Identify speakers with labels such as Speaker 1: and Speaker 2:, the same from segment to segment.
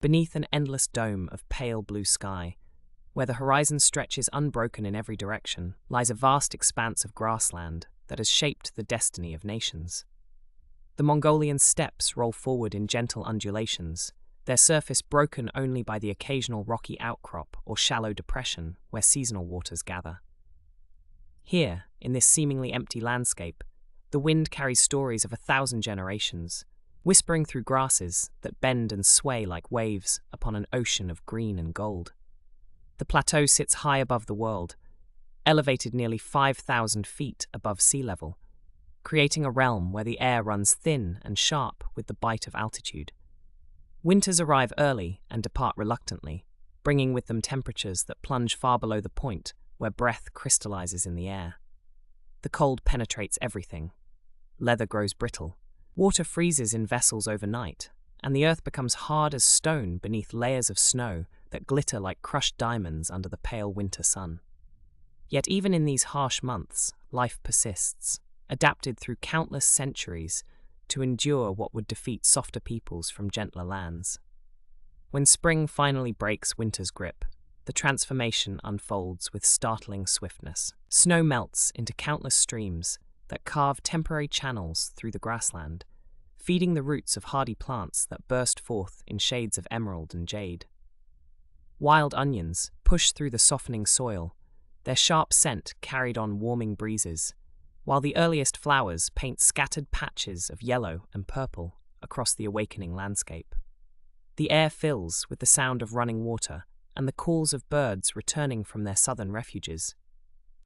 Speaker 1: beneath an endless dome of pale blue sky, where the horizon stretches unbroken in every direction, lies a vast expanse of grassland that has shaped the destiny of nations. The Mongolian steppes roll forward in gentle undulations, their surface broken only by the occasional rocky outcrop or shallow depression where seasonal waters gather. Here, in this seemingly empty landscape, the wind carries stories of 1,000 generations, whispering through grasses that bend and sway like waves upon an ocean of green and gold. The plateau sits high above the world, elevated nearly 5,000 feet above sea level, creating a realm where the air runs thin and sharp with the bite of altitude. Winters arrive early and depart reluctantly, bringing with them temperatures that plunge far below the point where breath crystallizes in the air. The cold penetrates everything. Leather grows brittle, water freezes in vessels overnight, and the earth becomes hard as stone beneath layers of snow that glitter like crushed diamonds under the pale winter sun. Yet even in these harsh months, life persists, adapted through countless centuries to endure what would defeat softer peoples from gentler lands. When spring finally breaks winter's grip, the transformation unfolds with startling swiftness. Snow melts into countless streams that carve temporary channels through the grassland, feeding the roots of hardy plants that burst forth in shades of emerald and jade. Wild onions push through the softening soil, their sharp scent carried on warming breezes, while the earliest flowers paint scattered patches of yellow and purple across the awakening landscape. The air fills with the sound of running water and the calls of birds returning from their southern refuges,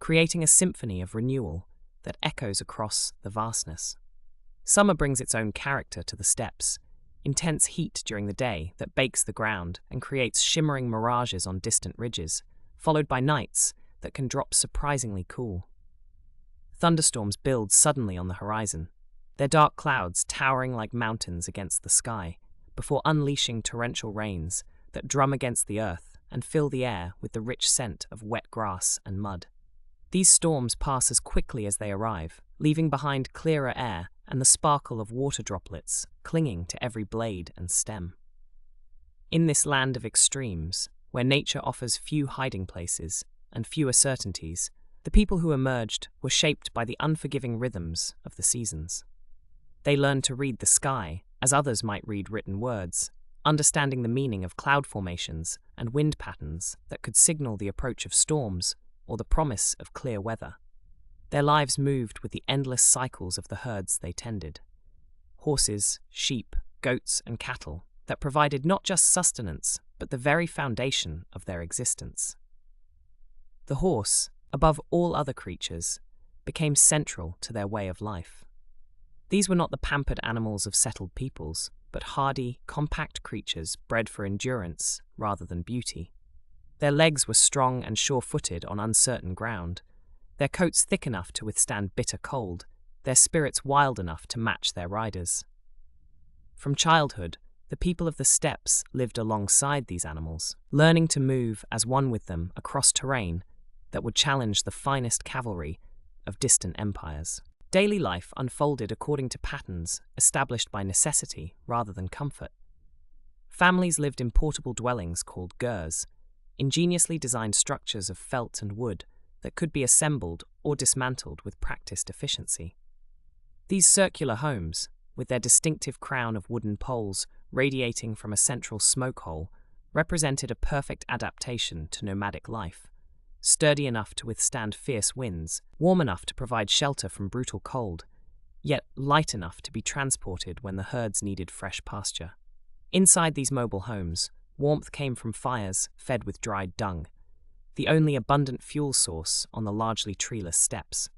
Speaker 1: creating a symphony of renewal that echoes across the vastness. Summer brings its own character to the steppes, intense heat during the day that bakes the ground and creates shimmering mirages on distant ridges, followed by nights that can drop surprisingly cool. Thunderstorms build suddenly on the horizon, their dark clouds towering like mountains against the sky, before unleashing torrential rains that drum against the earth and fill the air with the rich scent of wet grass and mud. These storms pass as quickly as they arrive, leaving behind clearer air and the sparkle of water droplets clinging to every blade and stem. In this land of extremes, where nature offers few hiding places and fewer certainties, the people who emerged were shaped by the unforgiving rhythms of the seasons. They learned to read the sky as others might read written words, understanding the meaning of cloud formations and wind patterns that could signal the approach of storms or the promise of clear weather. Their lives moved with the endless cycles of the herds they tended. Horses, sheep, goats, and cattle that provided not just sustenance, but the very foundation of their existence. The horse, above all other creatures, became central to their way of life. These were not the pampered animals of settled peoples, but hardy, compact creatures bred for endurance rather than beauty. Their legs were strong and sure-footed on uncertain ground, their coats thick enough to withstand bitter cold, their spirits wild enough to match their riders. From childhood, the people of the steppes lived alongside these animals, learning to move as one with them across terrain that would challenge the finest cavalry of distant empires. Daily life unfolded according to patterns established by necessity rather than comfort. Families lived in portable dwellings called gurs, ingeniously designed structures of felt and wood that could be assembled or dismantled with practiced efficiency. These circular homes, with their distinctive crown of wooden poles radiating from a central smoke hole, represented a perfect adaptation to nomadic life, sturdy enough to withstand fierce winds, warm enough to provide shelter from brutal cold, yet light enough to be transported when the herds needed fresh pasture. Inside these mobile homes, warmth came from fires fed with dried dung, the only abundant fuel source on the largely treeless steppes.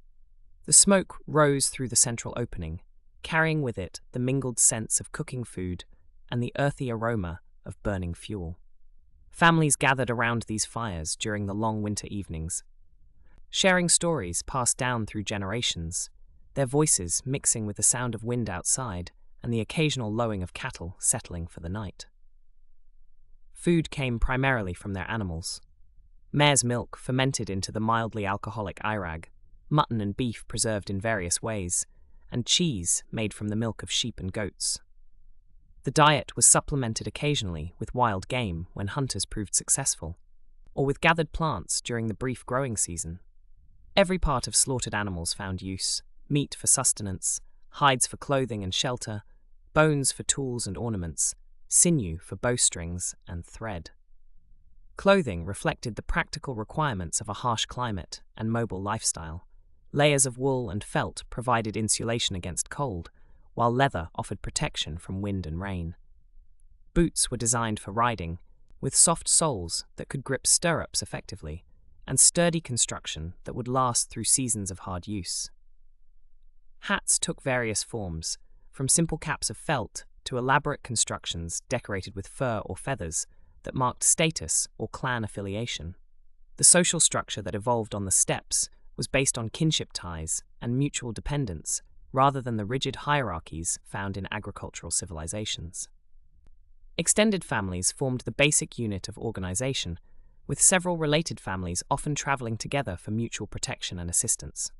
Speaker 1: The smoke rose through the central opening, carrying with it the mingled scents of cooking food and the earthy aroma of burning fuel. Families gathered around these fires during the long winter evenings, sharing stories passed down through generations, their voices mixing with the sound of wind outside and the occasional lowing of cattle settling for the night. Food came primarily from their animals. Mare's milk fermented into the mildly alcoholic airag, mutton and beef preserved in various ways, and cheese made from the milk of sheep and goats. The diet was supplemented occasionally with wild game when hunters proved successful, or with gathered plants during the brief growing season. Every part of slaughtered animals found use: meat for sustenance, hides for clothing and shelter, bones for tools and ornaments, sinew for bowstrings and thread. Clothing reflected the practical requirements of a harsh climate and mobile lifestyle. Layers of wool and felt provided insulation against cold, while leather offered protection from wind and rain. Boots were designed for riding, with soft soles that could grip stirrups effectively, and sturdy construction that would last through seasons of hard use. Hats took various forms, from simple caps of felt to elaborate constructions decorated with fur or feathers that marked status or clan affiliation. The social structure that evolved on the steppes was based on kinship ties and mutual dependence, rather than the rigid hierarchies found in agricultural civilizations. Extended families formed the basic unit of organization, with several related families often traveling together for mutual protection and assistance.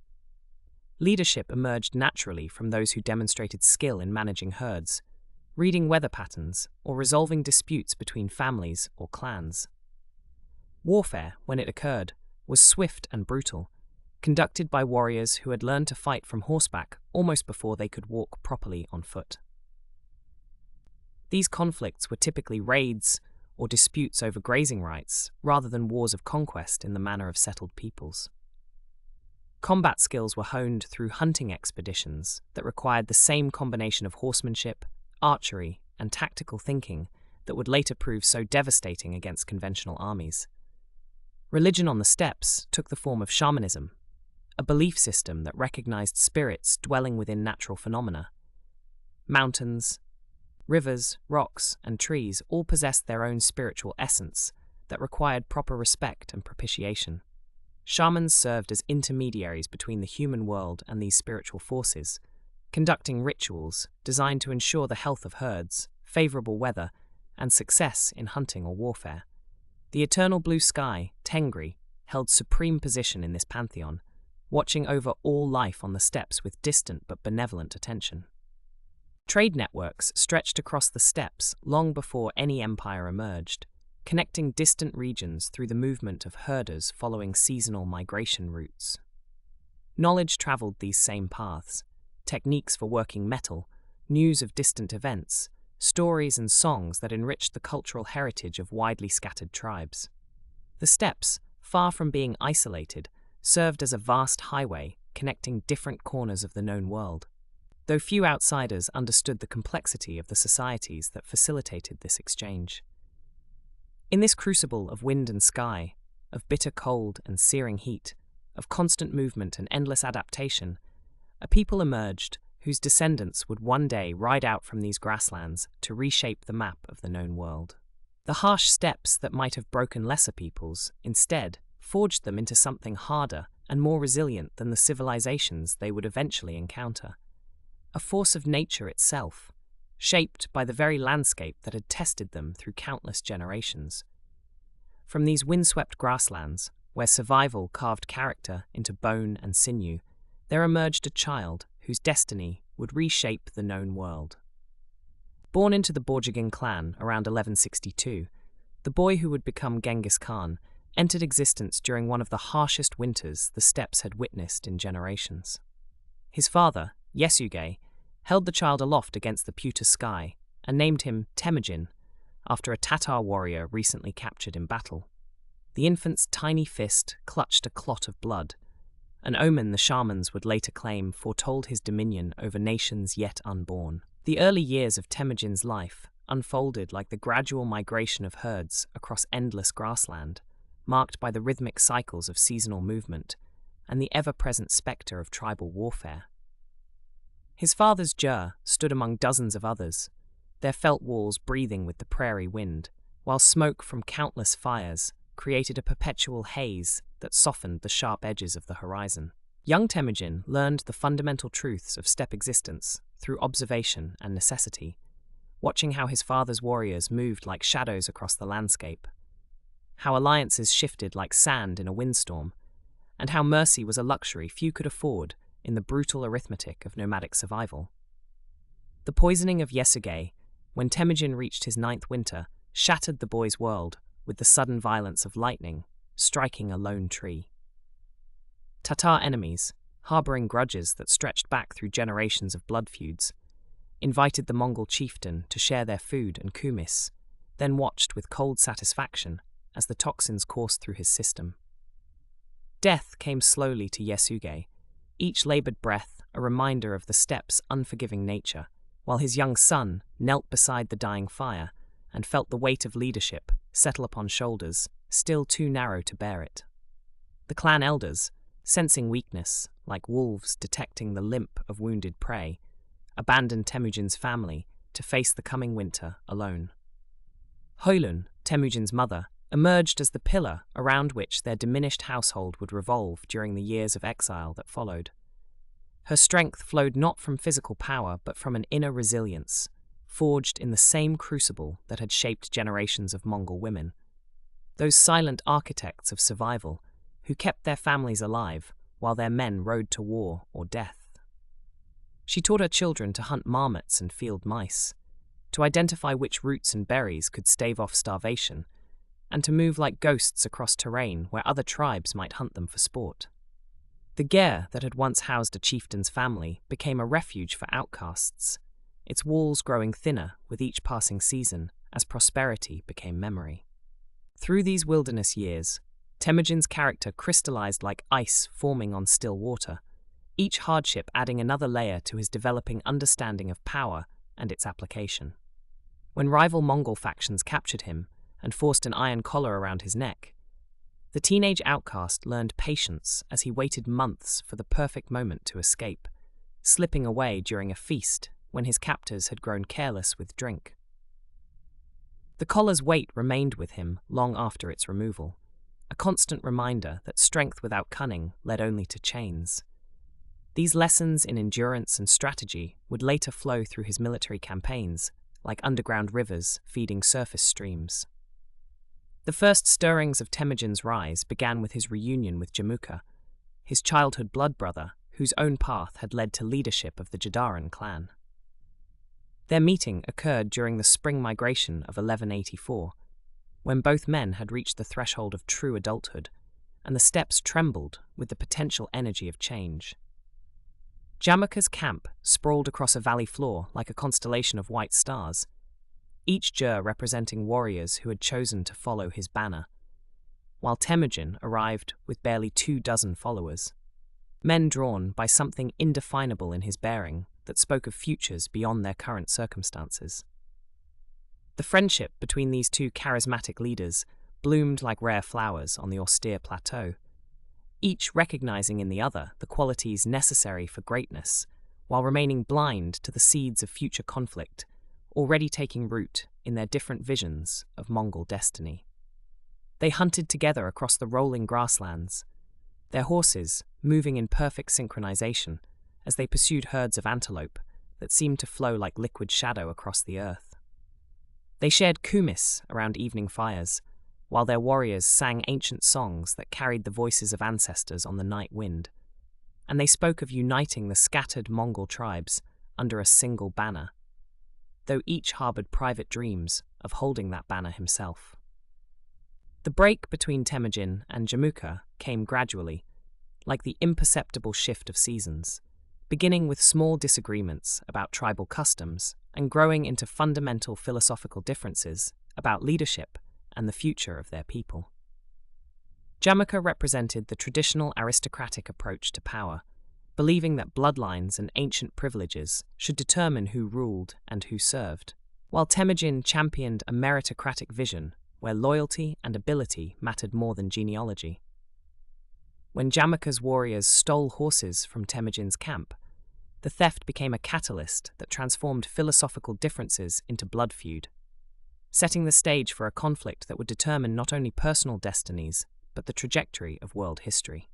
Speaker 1: Leadership emerged naturally from those who demonstrated skill in managing herds, reading weather patterns, or resolving disputes between families or clans. Warfare, when it occurred, was swift and brutal, conducted by warriors who had learned to fight from horseback almost before they could walk properly on foot. These conflicts were typically raids or disputes over grazing rights, rather than wars of conquest in the manner of settled peoples. Combat skills were honed through hunting expeditions that required the same combination of horsemanship, archery, and tactical thinking that would later prove so devastating against conventional armies. Religion on the steppes took the form of shamanism, a belief system that recognized spirits dwelling within natural phenomena. Mountains, rivers, rocks, and trees all possessed their own spiritual essence that required proper respect and propitiation. Shamans served as intermediaries between the human world and these spiritual forces, conducting rituals designed to ensure the health of herds, favorable weather, and success in hunting or warfare. The eternal blue sky, Tengri, held supreme position in this pantheon, watching over all life on the steppes with distant but benevolent attention. Trade networks stretched across the steppes long before any empire emerged, connecting distant regions through the movement of herders following seasonal migration routes. Knowledge traveled these same paths: techniques for working metal, news of distant events, stories and songs that enriched the cultural heritage of widely scattered tribes. The steppes, far from being isolated, served as a vast highway connecting different corners of the known world, though few outsiders understood the complexity of the societies that facilitated this exchange. In this crucible of wind and sky, of bitter cold and searing heat, of constant movement and endless adaptation, a people emerged whose descendants would one day ride out from these grasslands to reshape the map of the known world. The harsh steppes that might have broken lesser peoples, instead, forged them into something harder and more resilient than the civilizations they would eventually encounter. A force of nature itself, shaped by the very landscape that had tested them through countless generations. From these windswept grasslands, where survival carved character into bone and sinew, there emerged a child whose destiny would reshape the known world. Born into the Borjigin clan around 1162, the boy who would become Genghis Khan entered existence during one of the harshest winters the steppes had witnessed in generations. His father, Yesugei, held the child aloft against the pewter sky and named him Temujin, after a Tatar warrior recently captured in battle. The infant's tiny fist clutched a clot of blood, an omen the shamans would later claim foretold his dominion over nations yet unborn. The early years of Temujin's life unfolded like the gradual migration of herds across endless grassland, marked by the rhythmic cycles of seasonal movement and the ever-present spectre of tribal warfare. His father's ger stood among dozens of others, their felt walls breathing with the prairie wind, while smoke from countless fires created a perpetual haze that softened the sharp edges of the horizon. Young Temujin learned the fundamental truths of steppe existence through observation and necessity, watching how his father's warriors moved like shadows across the landscape, how alliances shifted like sand in a windstorm, and how mercy was a luxury few could afford in the brutal arithmetic of nomadic survival. The poisoning of Yesugei when Temujin reached his 9th winter, shattered the boy's world with the sudden violence of lightning, striking a lone tree. Tatar enemies, harboring grudges that stretched back through generations of blood feuds, invited the Mongol chieftain to share their food and kumis, then watched with cold satisfaction as the toxins coursed through his system. Death came slowly to Yasuge, each labored breath a reminder of the steppe's unforgiving nature, while his young son knelt beside the dying fire and felt the weight of leadership settle upon shoulders still too narrow to bear it. The clan elders, sensing weakness, like wolves detecting the limp of wounded prey, abandoned Temujin's family to face the coming winter alone. Hoilun, Temujin's mother, emerged as the pillar around which their diminished household would revolve during the years of exile that followed. Her strength flowed not from physical power but from an inner resilience, forged in the same crucible that had shaped generations of Mongol women. Those silent architects of survival who kept their families alive while their men rode to war or death. She taught her children to hunt marmots and field mice, to identify which roots and berries could stave off starvation, and to move like ghosts across terrain where other tribes might hunt them for sport. The ger that had once housed a chieftain's family became a refuge for outcasts, its walls growing thinner with each passing season as prosperity became memory. Through these wilderness years, Temujin's character crystallized like ice forming on still water, each hardship adding another layer to his developing understanding of power and its application. When rival Mongol factions captured him and forced an iron collar around his neck, the teenage outcast learned patience as he waited months for the perfect moment to escape, slipping away during a feast when his captors had grown careless with drink. The collar's weight remained with him long after its removal, a constant reminder that strength without cunning led only to chains. These lessons in endurance and strategy would later flow through his military campaigns, like underground rivers feeding surface streams. The first stirrings of Temujin's rise began with his reunion with Jamuka, his childhood blood brother, whose own path had led to leadership of the Jadaran clan. Their meeting occurred during the spring migration of 1184, when both men had reached the threshold of true adulthood, and the steppes trembled with the potential energy of change. Jamuka's camp sprawled across a valley floor like a constellation of white stars, each ger representing warriors who had chosen to follow his banner, while Temujin arrived with barely 24 followers, men drawn by something indefinable in his bearing that spoke of futures beyond their current circumstances. The friendship between these two charismatic leaders bloomed like rare flowers on the austere plateau, each recognizing in the other the qualities necessary for greatness, while remaining blind to the seeds of future conflict already taking root in their different visions of Mongol destiny. They hunted together across the rolling grasslands, their horses moving in perfect synchronization as they pursued herds of antelope that seemed to flow like liquid shadow across the earth. They shared kumis around evening fires, while their warriors sang ancient songs that carried the voices of ancestors on the night wind, and they spoke of uniting the scattered Mongol tribes under a single banner, though each harbored private dreams of holding that banner himself. The break between Temujin and Jamuka came gradually, like the imperceptible shift of seasons, beginning with small disagreements about tribal customs and growing into fundamental philosophical differences about leadership and the future of their people. Jamuka represented the traditional aristocratic approach to power, believing that bloodlines and ancient privileges should determine who ruled and who served, while Temujin championed a meritocratic vision where loyalty and ability mattered more than genealogy. When Jamuka's warriors stole horses from Temujin's camp, the theft became a catalyst that transformed philosophical differences into blood feud, setting the stage for a conflict that would determine not only personal destinies, but the trajectory of world history.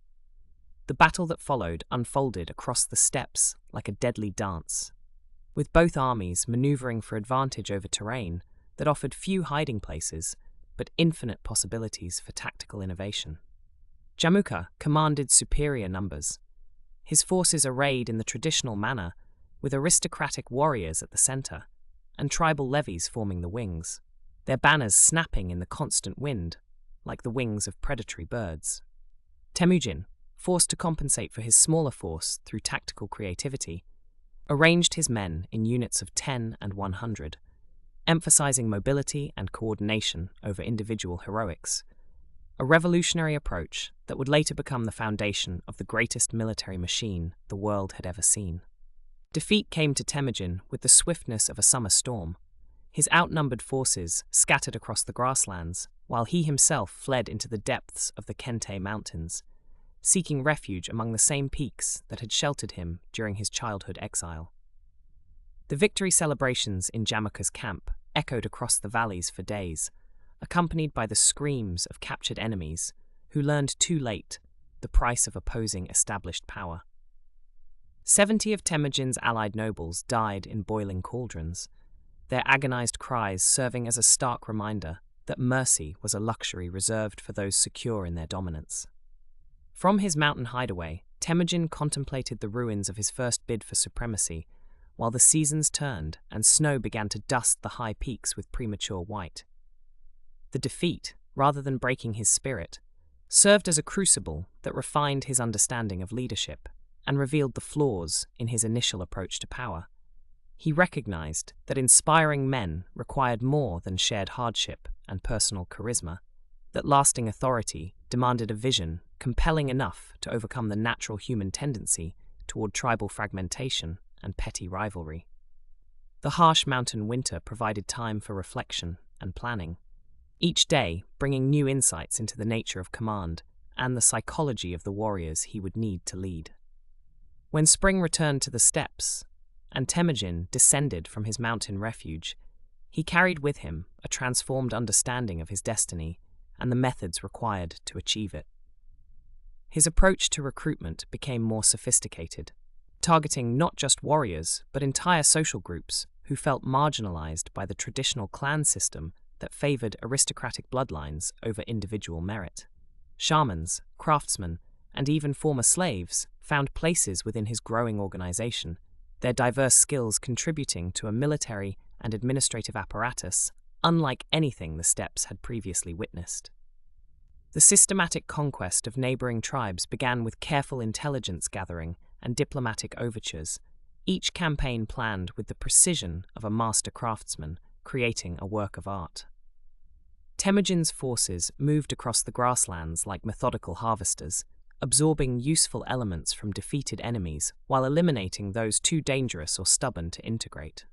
Speaker 1: The battle that followed unfolded across the steppes like a deadly dance, with both armies maneuvering for advantage over terrain that offered few hiding places, but infinite possibilities for tactical innovation. Jamuka commanded superior numbers, his forces arrayed in the traditional manner, with aristocratic warriors at the center, and tribal levies forming the wings, their banners snapping in the constant wind, like the wings of predatory birds. Temujin, forced to compensate for his smaller force through tactical creativity, arranged his men in units of 10 and 100, emphasizing mobility and coordination over individual heroics, a revolutionary approach that would later become the foundation of the greatest military machine the world had ever seen. Defeat came to Temujin with the swiftness of a summer storm. His outnumbered forces scattered across the grasslands, while he himself fled into the depths of the Kente Mountains, seeking refuge among the same peaks that had sheltered him during his childhood exile. The victory celebrations in Jamaka's camp echoed across the valleys for days, accompanied by the screams of captured enemies who learned too late the price of opposing established power. 70 of Temujin's allied nobles died in boiling cauldrons, their agonized cries serving as a stark reminder that mercy was a luxury reserved for those secure in their dominance. From his mountain hideaway, Temujin contemplated the ruins of his first bid for supremacy, while the seasons turned and snow began to dust the high peaks with premature white. The defeat, rather than breaking his spirit, served as a crucible that refined his understanding of leadership and revealed the flaws in his initial approach to power. He recognized that inspiring men required more than shared hardship and personal charisma, that lasting authority demanded a vision compelling enough to overcome the natural human tendency toward tribal fragmentation and petty rivalry. The harsh mountain winter provided time for reflection and planning, each day bringing new insights into the nature of command and the psychology of the warriors he would need to lead. When spring returned to the steppes, and Temujin descended from his mountain refuge, he carried with him a transformed understanding of his destiny and the methods required to achieve it. His approach to recruitment became more sophisticated, targeting not just warriors but entire social groups who felt marginalized by the traditional clan system that favored aristocratic bloodlines over individual merit. Shamans, craftsmen, and even former slaves found places within his growing organization, their diverse skills contributing to a military and administrative apparatus unlike anything the steppes had previously witnessed. The systematic conquest of neighboring tribes began with careful intelligence gathering and diplomatic overtures, each campaign planned with the precision of a master craftsman creating a work of art. Temujin's forces moved across the grasslands like methodical harvesters, absorbing useful elements from defeated enemies while eliminating those too dangerous or stubborn to integrate.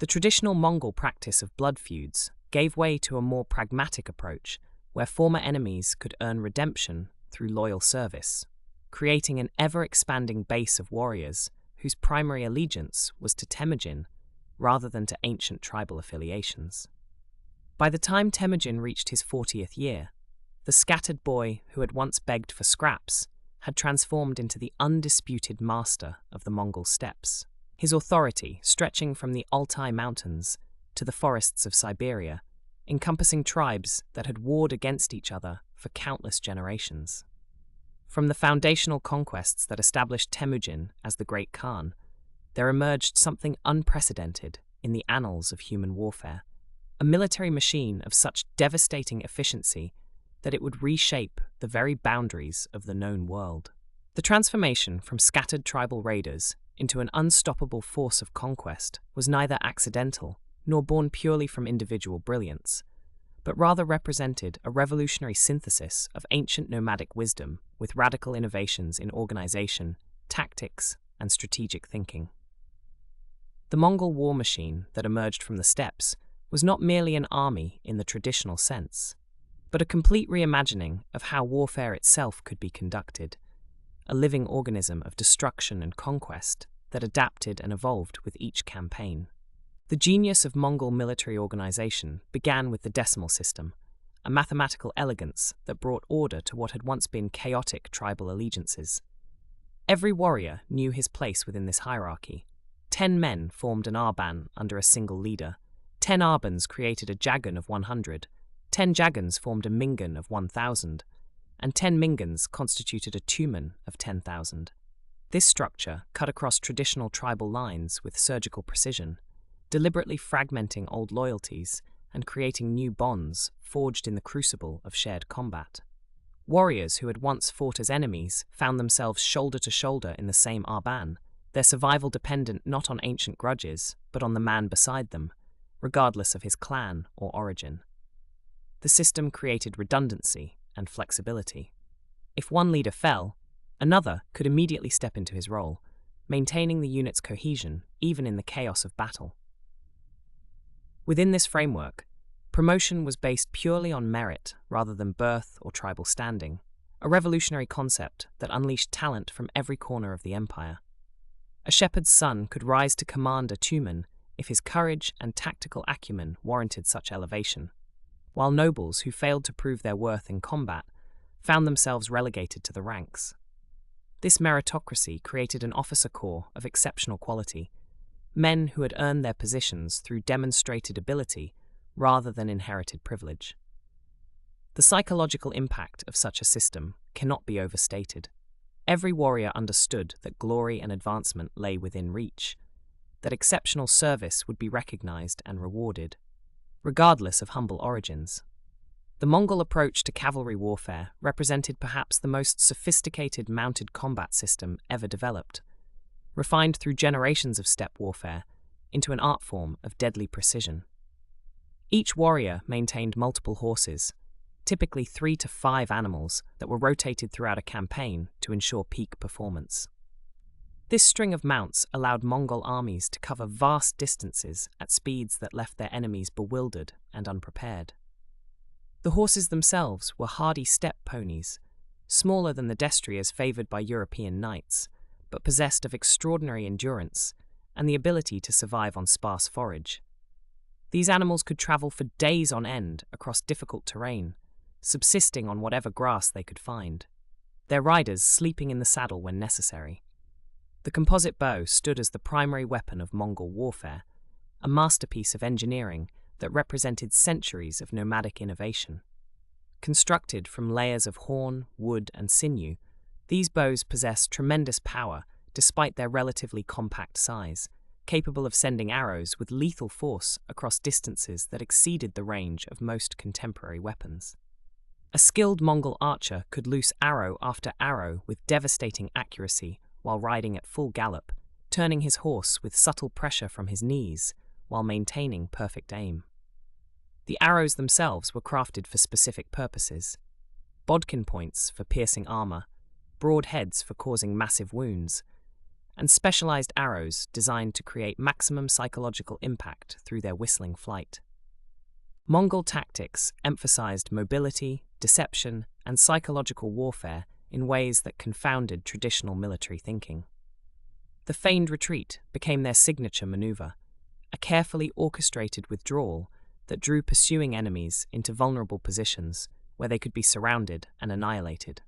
Speaker 1: The traditional Mongol practice of blood feuds gave way to a more pragmatic approach where former enemies could earn redemption through loyal service, creating an ever-expanding base of warriors whose primary allegiance was to Temujin rather than to ancient tribal affiliations. By the time Temujin reached his 40th year, the scattered boy who had once begged for scraps had transformed into the undisputed master of the Mongol steppes, his authority stretching from the Altai Mountains to the forests of Siberia, encompassing tribes that had warred against each other for countless generations. From the foundational conquests that established Temujin as the Great Khan, there emerged something unprecedented in the annals of human warfare, a military machine of such devastating efficiency that it would reshape the very boundaries of the known world. The transformation from scattered tribal raiders into an unstoppable force of conquest was neither accidental nor born purely from individual brilliance, but rather represented a revolutionary synthesis of ancient nomadic wisdom with radical innovations in organization, tactics, and strategic thinking. The Mongol war machine that emerged from the steppes was not merely an army in the traditional sense, but a complete reimagining of how warfare itself could be conducted, a living organism of destruction and conquest that adapted and evolved with each campaign. The genius of Mongol military organization began with the decimal system, a mathematical elegance that brought order to what had once been chaotic tribal allegiances. Every warrior knew his place within this hierarchy. 10 men formed an arban under a single leader. 10 arbans created a jagan of 100. 10 jagans formed a mingan of 1,000, and 10 mingans constituted a tumen of 10,000. This structure cut across traditional tribal lines with surgical precision, deliberately fragmenting old loyalties and creating new bonds forged in the crucible of shared combat. Warriors who had once fought as enemies found themselves shoulder to shoulder in the same arban, their survival dependent not on ancient grudges, but on the man beside them, regardless of his clan or origin. The system created redundancy and flexibility. If one leader fell, another could immediately step into his role, maintaining the unit's cohesion even in the chaos of battle. Within this framework, promotion was based purely on merit rather than birth or tribal standing, a revolutionary concept that unleashed talent from every corner of the empire. A shepherd's son could rise to command a tumen if his courage and tactical acumen warranted such elevation, while nobles who failed to prove their worth in combat found themselves relegated to the ranks. This meritocracy created an officer corps of exceptional quality, men who had earned their positions through demonstrated ability rather than inherited privilege. The psychological impact of such a system cannot be overstated. Every warrior understood that glory and advancement lay within reach, that exceptional service would be recognized and rewarded, regardless of humble origins. The Mongol approach to cavalry warfare represented perhaps the most sophisticated mounted combat system ever developed, refined through generations of steppe warfare into an art form of deadly precision. Each warrior maintained multiple horses, typically 3 to 5 animals that were rotated throughout a campaign to ensure peak performance. This string of mounts allowed Mongol armies to cover vast distances at speeds that left their enemies bewildered and unprepared. The horses themselves were hardy steppe ponies, smaller than the destriers favoured by European knights, but possessed of extraordinary endurance and the ability to survive on sparse forage. These animals could travel for days on end across difficult terrain, subsisting on whatever grass they could find, their riders sleeping in the saddle when necessary. The composite bow stood as the primary weapon of Mongol warfare, a masterpiece of engineering that represented centuries of nomadic innovation. Constructed from layers of horn, wood, and sinew, these bows possess tremendous power despite their relatively compact size, capable of sending arrows with lethal force across distances that exceeded the range of most contemporary weapons. A skilled Mongol archer could loose arrow after arrow with devastating accuracy while riding at full gallop, turning his horse with subtle pressure from his knees while maintaining perfect aim. The arrows themselves were crafted for specific purposes: bodkin points for piercing armor, broad heads for causing massive wounds, and specialized arrows designed to create maximum psychological impact through their whistling flight. Mongol tactics emphasized mobility, deception, and psychological warfare in ways that confounded traditional military thinking. The feigned retreat became their signature maneuver, a carefully orchestrated withdrawal that drew pursuing enemies into vulnerable positions where they could be surrounded and annihilated.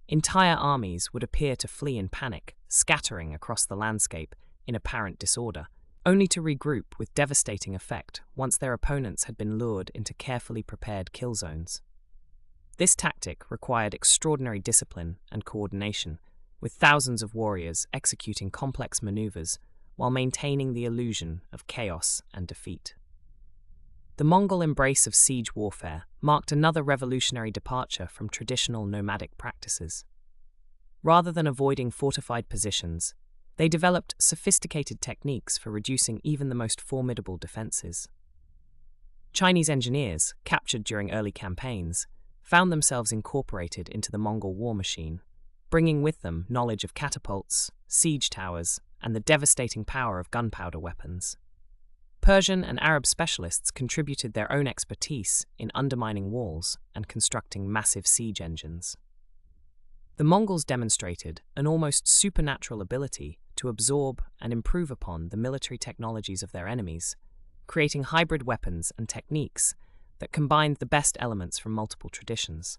Speaker 1: Entire armies would appear to flee in panic, scattering across the landscape in apparent disorder, only to regroup with devastating effect once their opponents had been lured into carefully prepared kill zones. This tactic required extraordinary discipline and coordination, with thousands of warriors executing complex maneuvers while maintaining the illusion of chaos and defeat. The Mongol embrace of siege warfare marked another revolutionary departure from traditional nomadic practices. Rather than avoiding fortified positions, they developed sophisticated techniques for reducing even the most formidable defenses. Chinese engineers, captured during early campaigns, found themselves incorporated into the Mongol war machine, bringing with them knowledge of catapults, siege towers, and the devastating power of gunpowder weapons. Persian and Arab specialists contributed their own expertise in undermining walls and constructing massive siege engines. The Mongols demonstrated an almost supernatural ability to absorb and improve upon the military technologies of their enemies, creating hybrid weapons and techniques that combined the best elements from multiple traditions.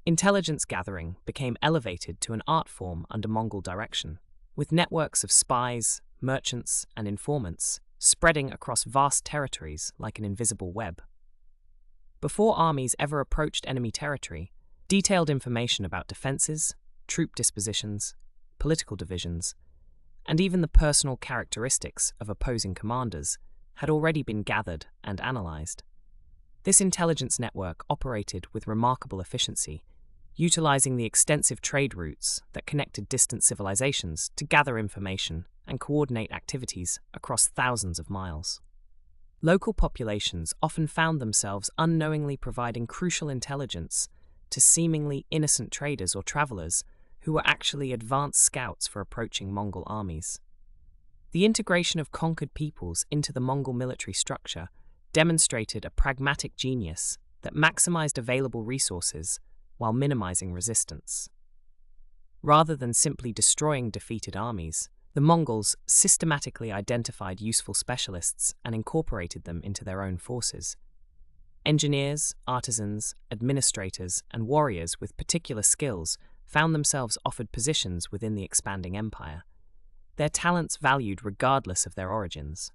Speaker 1: Intelligence gathering became elevated to an art form under Mongol direction, with networks of spies, merchants, and informants spreading across vast territories like an invisible web. Before armies ever approached enemy territory, detailed information about defenses, troop dispositions, political divisions, and even the personal characteristics of opposing commanders had already been gathered and analyzed. This intelligence network operated with remarkable efficiency, utilizing the extensive trade routes that connected distant civilizations to gather information and coordinate activities across thousands of miles. Local populations often found themselves unknowingly providing crucial intelligence to seemingly innocent traders or travelers who were actually advanced scouts for approaching Mongol armies. The integration of conquered peoples into the Mongol military structure demonstrated a pragmatic genius that maximized available resources while minimizing resistance. Rather than simply destroying defeated armies, the Mongols systematically identified useful specialists and incorporated them into their own forces. Engineers, artisans, administrators, and warriors with particular skills found themselves offered positions within the expanding empire, their talents valued regardless of their origins.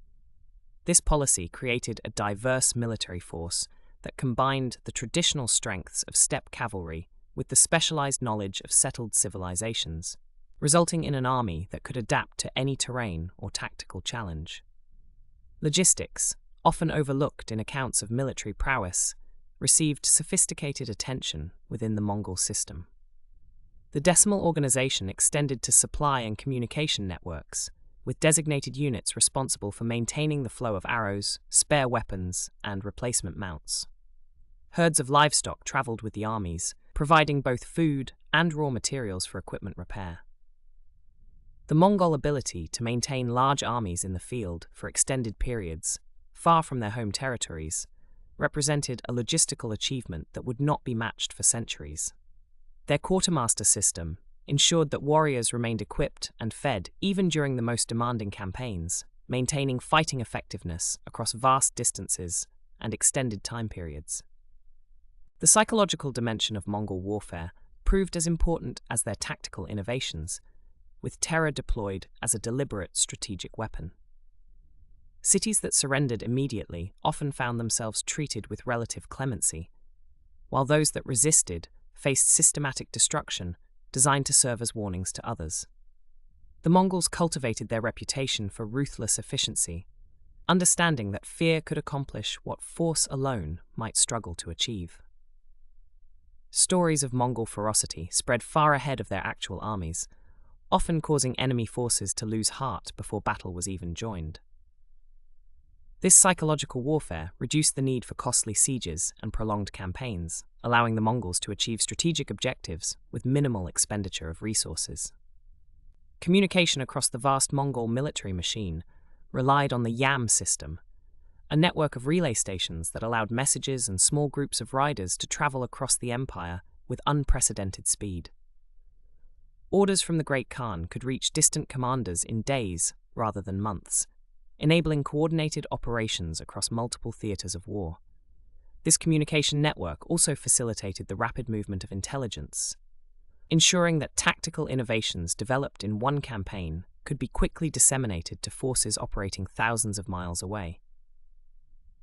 Speaker 1: This policy created a diverse military force that combined the traditional strengths of steppe cavalry with the specialized knowledge of settled civilizations, resulting in an army that could adapt to any terrain or tactical challenge. Logistics, often overlooked in accounts of military prowess, received sophisticated attention within the Mongol system. The decimal organization extended to supply and communication networks, with designated units responsible for maintaining the flow of arrows, spare weapons, and replacement mounts. Herds of livestock traveled with the armies, providing both food and raw materials for equipment repair. The Mongol ability to maintain large armies in the field for extended periods, far from their home territories, represented a logistical achievement that would not be matched for centuries. Their quartermaster system ensured that warriors remained equipped and fed even during the most demanding campaigns, maintaining fighting effectiveness across vast distances and extended time periods. The psychological dimension of Mongol warfare proved as important as their tactical innovations, with terror deployed as a deliberate strategic weapon. Cities that surrendered immediately often found themselves treated with relative clemency, while those that resisted faced systematic destruction designed to serve as warnings to others. The Mongols cultivated their reputation for ruthless efficiency, understanding that fear could accomplish what force alone might struggle to achieve. Stories of Mongol ferocity spread far ahead of their actual armies, often causing enemy forces to lose heart before battle was even joined. This psychological warfare reduced the need for costly sieges and prolonged campaigns, allowing the Mongols to achieve strategic objectives with minimal expenditure of resources. Communication across the vast Mongol military machine relied on the Yam system, a network of relay stations that allowed messages and small groups of riders to travel across the empire with unprecedented speed. Orders from the Great Khan could reach distant commanders in days rather than months, enabling coordinated operations across multiple theaters of war. This communication network also facilitated the rapid movement of intelligence, ensuring that tactical innovations developed in one campaign could be quickly disseminated to forces operating thousands of miles away.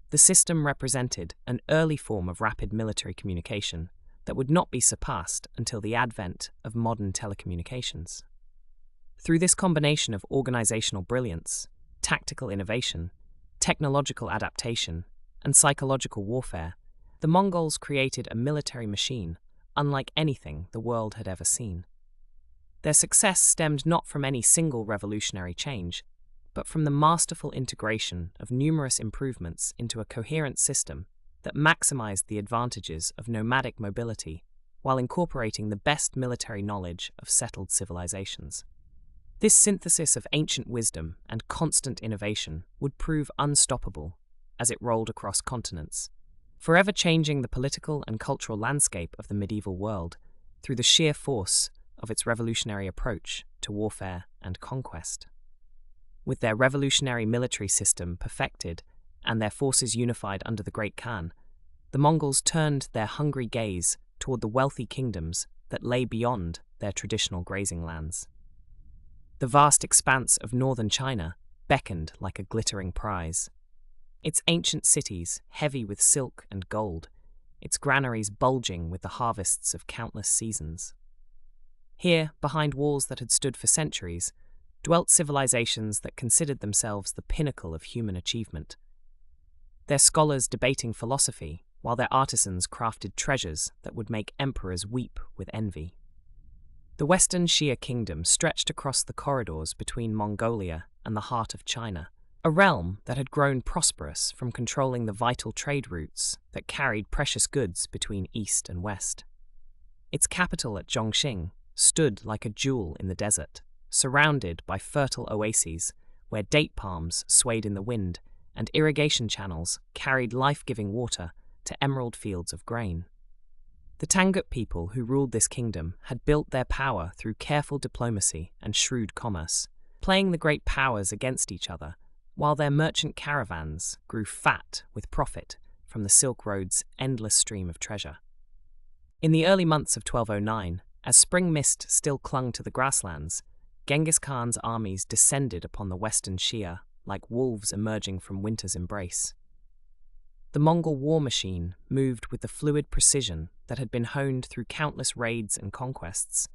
Speaker 1: The system represented an early form of rapid military communication that would not be surpassed until the advent of modern telecommunications. Through this combination of organizational brilliance, tactical innovation, technological adaptation, and psychological warfare, the Mongols created a military machine unlike anything the world had ever seen. Their success stemmed not from any single revolutionary change, but from the masterful integration of numerous improvements into a coherent system that maximized the advantages of nomadic mobility while incorporating the best military knowledge of settled civilizations. This synthesis of ancient wisdom and constant innovation would prove unstoppable as it rolled across continents, forever changing the political and cultural landscape of the medieval world through the sheer force of its revolutionary approach to warfare and conquest. With their revolutionary military system perfected and their forces unified under the Great Khan, the Mongols turned their hungry gaze toward the wealthy kingdoms that lay beyond their traditional grazing lands. The vast expanse of northern China beckoned like a glittering prize. Its ancient cities heavy with silk and gold, its granaries bulging with the harvests of countless seasons. Here, behind walls that had stood for centuries, dwelt civilizations that considered themselves the pinnacle of human achievement. Their scholars debating philosophy, while their artisans crafted treasures that would make emperors weep with envy. The Western Xia kingdom stretched across the corridors between Mongolia and the heart of China, a realm that had grown prosperous from controlling the vital trade routes that carried precious goods between east and west. Its capital at Zhongxing stood like a jewel in the desert, surrounded by fertile oases where date palms swayed in the wind and irrigation channels carried life-giving water to emerald fields of grain. The Tangut people who ruled this kingdom had built their power through careful diplomacy and shrewd commerce, playing the great powers against each other, while their merchant caravans grew fat with profit from the Silk Road's endless stream of treasure. In the early months of 1209, as spring mist still clung to the grasslands, Genghis Khan's armies descended upon the Western Xia like wolves emerging from winter's embrace. The Mongol war machine moved with the fluid precision that had been honed through countless raids and conquests,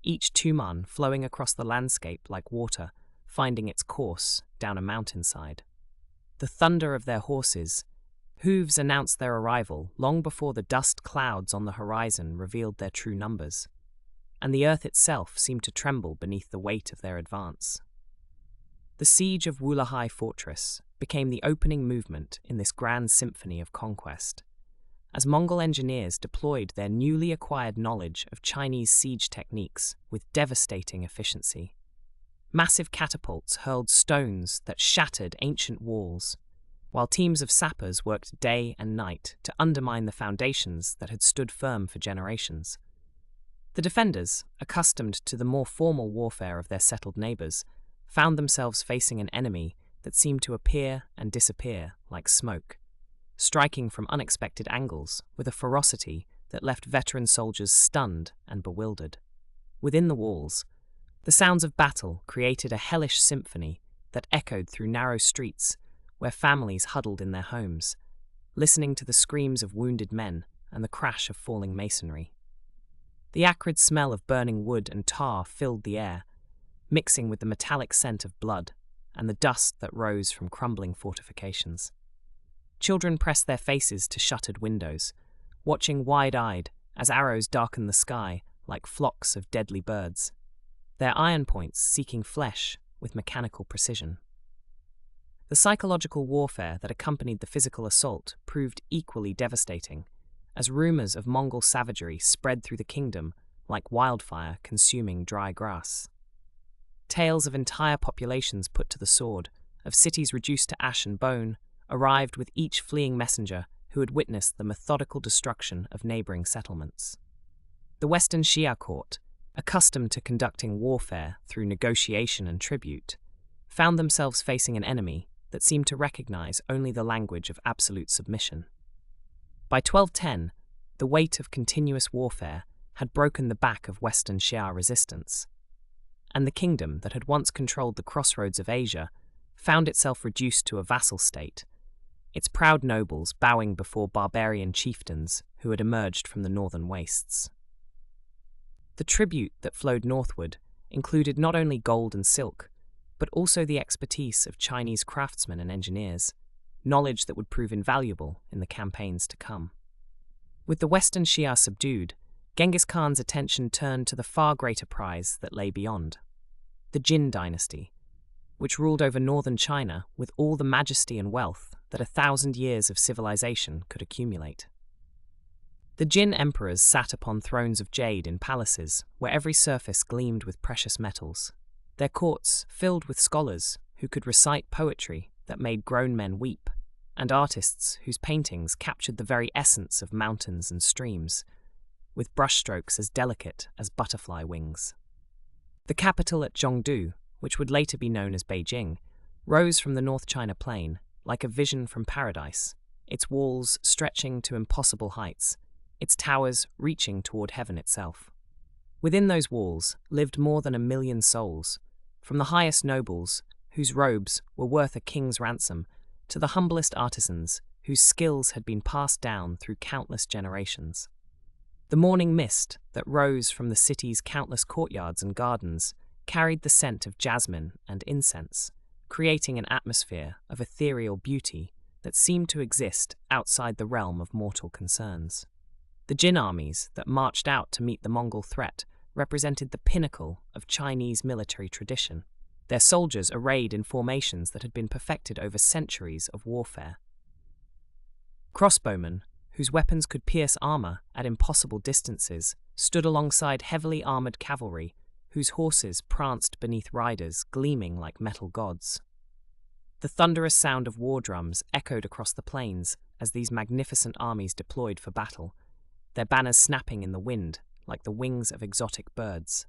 Speaker 1: each tuman flowing across the landscape like water, finding its course down a mountainside. The thunder of their horses' hooves announced their arrival long before the dust clouds on the horizon revealed their true numbers, and the earth itself seemed to tremble beneath the weight of their advance. The siege of Wulahai Fortress became the opening movement in this grand symphony of conquest, as Mongol engineers deployed their newly acquired knowledge of Chinese siege techniques with devastating efficiency. Massive catapults hurled stones that shattered ancient walls, while teams of sappers worked day and night to undermine the foundations that had stood firm for generations. The defenders, accustomed to the more formal warfare of their settled neighbors, found themselves facing an enemy that seemed to appear and disappear like smoke, striking from unexpected angles with a ferocity that left veteran soldiers stunned and bewildered. Within the walls, the sounds of battle created a hellish symphony that echoed through narrow streets where families huddled in their homes, listening to the screams of wounded men and the crash of falling masonry. The acrid smell of burning wood and tar filled the air, mixing with the metallic scent of blood and the dust that rose from crumbling fortifications. Children pressed their faces to shuttered windows, watching wide-eyed as arrows darkened the sky like flocks of deadly birds, their iron points seeking flesh with mechanical precision. The psychological warfare that accompanied the physical assault proved equally devastating, as rumors of Mongol savagery spread through the kingdom like wildfire consuming dry grass. Tales of entire populations put to the sword, of cities reduced to ash and bone, arrived with each fleeing messenger who had witnessed the methodical destruction of neighboring settlements. The Western Xia court, accustomed to conducting warfare through negotiation and tribute, found themselves facing an enemy that seemed to recognize only the language of absolute submission. By 1210, the weight of continuous warfare had broken the back of Western Xia resistance, and the kingdom that had once controlled the crossroads of Asia found itself reduced to a vassal state, its proud nobles bowing before barbarian chieftains who had emerged from the northern wastes. The tribute that flowed northward included not only gold and silk, but also the expertise of Chinese craftsmen and engineers, knowledge that would prove invaluable in the campaigns to come. With the Western Xia subdued, Genghis Khan's attention turned to the far greater prize that lay beyond. The Jin dynasty, which ruled over northern China with all the majesty and wealth that 1,000 years of civilization could accumulate. The Jin emperors sat upon thrones of jade in palaces where every surface gleamed with precious metals, their courts filled with scholars who could recite poetry that made grown men weep, and artists whose paintings captured the very essence of mountains and streams, with brushstrokes as delicate as butterfly wings. The capital at Zhongdu, which would later be known as Beijing, rose from the North China Plain like a vision from paradise, its walls stretching to impossible heights, its towers reaching toward heaven itself. Within those walls lived more than 1 million souls, from the highest nobles, whose robes were worth a king's ransom, to the humblest artisans, whose skills had been passed down through countless generations. The morning mist that rose from the city's countless courtyards and gardens carried the scent of jasmine and incense, creating an atmosphere of ethereal beauty that seemed to exist outside the realm of mortal concerns. The Jin armies that marched out to meet the Mongol threat represented the pinnacle of Chinese military tradition, their soldiers arrayed in formations that had been perfected over centuries of warfare. Crossbowmen, whose weapons could pierce armor at impossible distances, stood alongside heavily armored cavalry, whose horses pranced beneath riders gleaming like metal gods. The thunderous sound of war drums echoed across the plains as these magnificent armies deployed for battle, their banners snapping in the wind like the wings of exotic birds.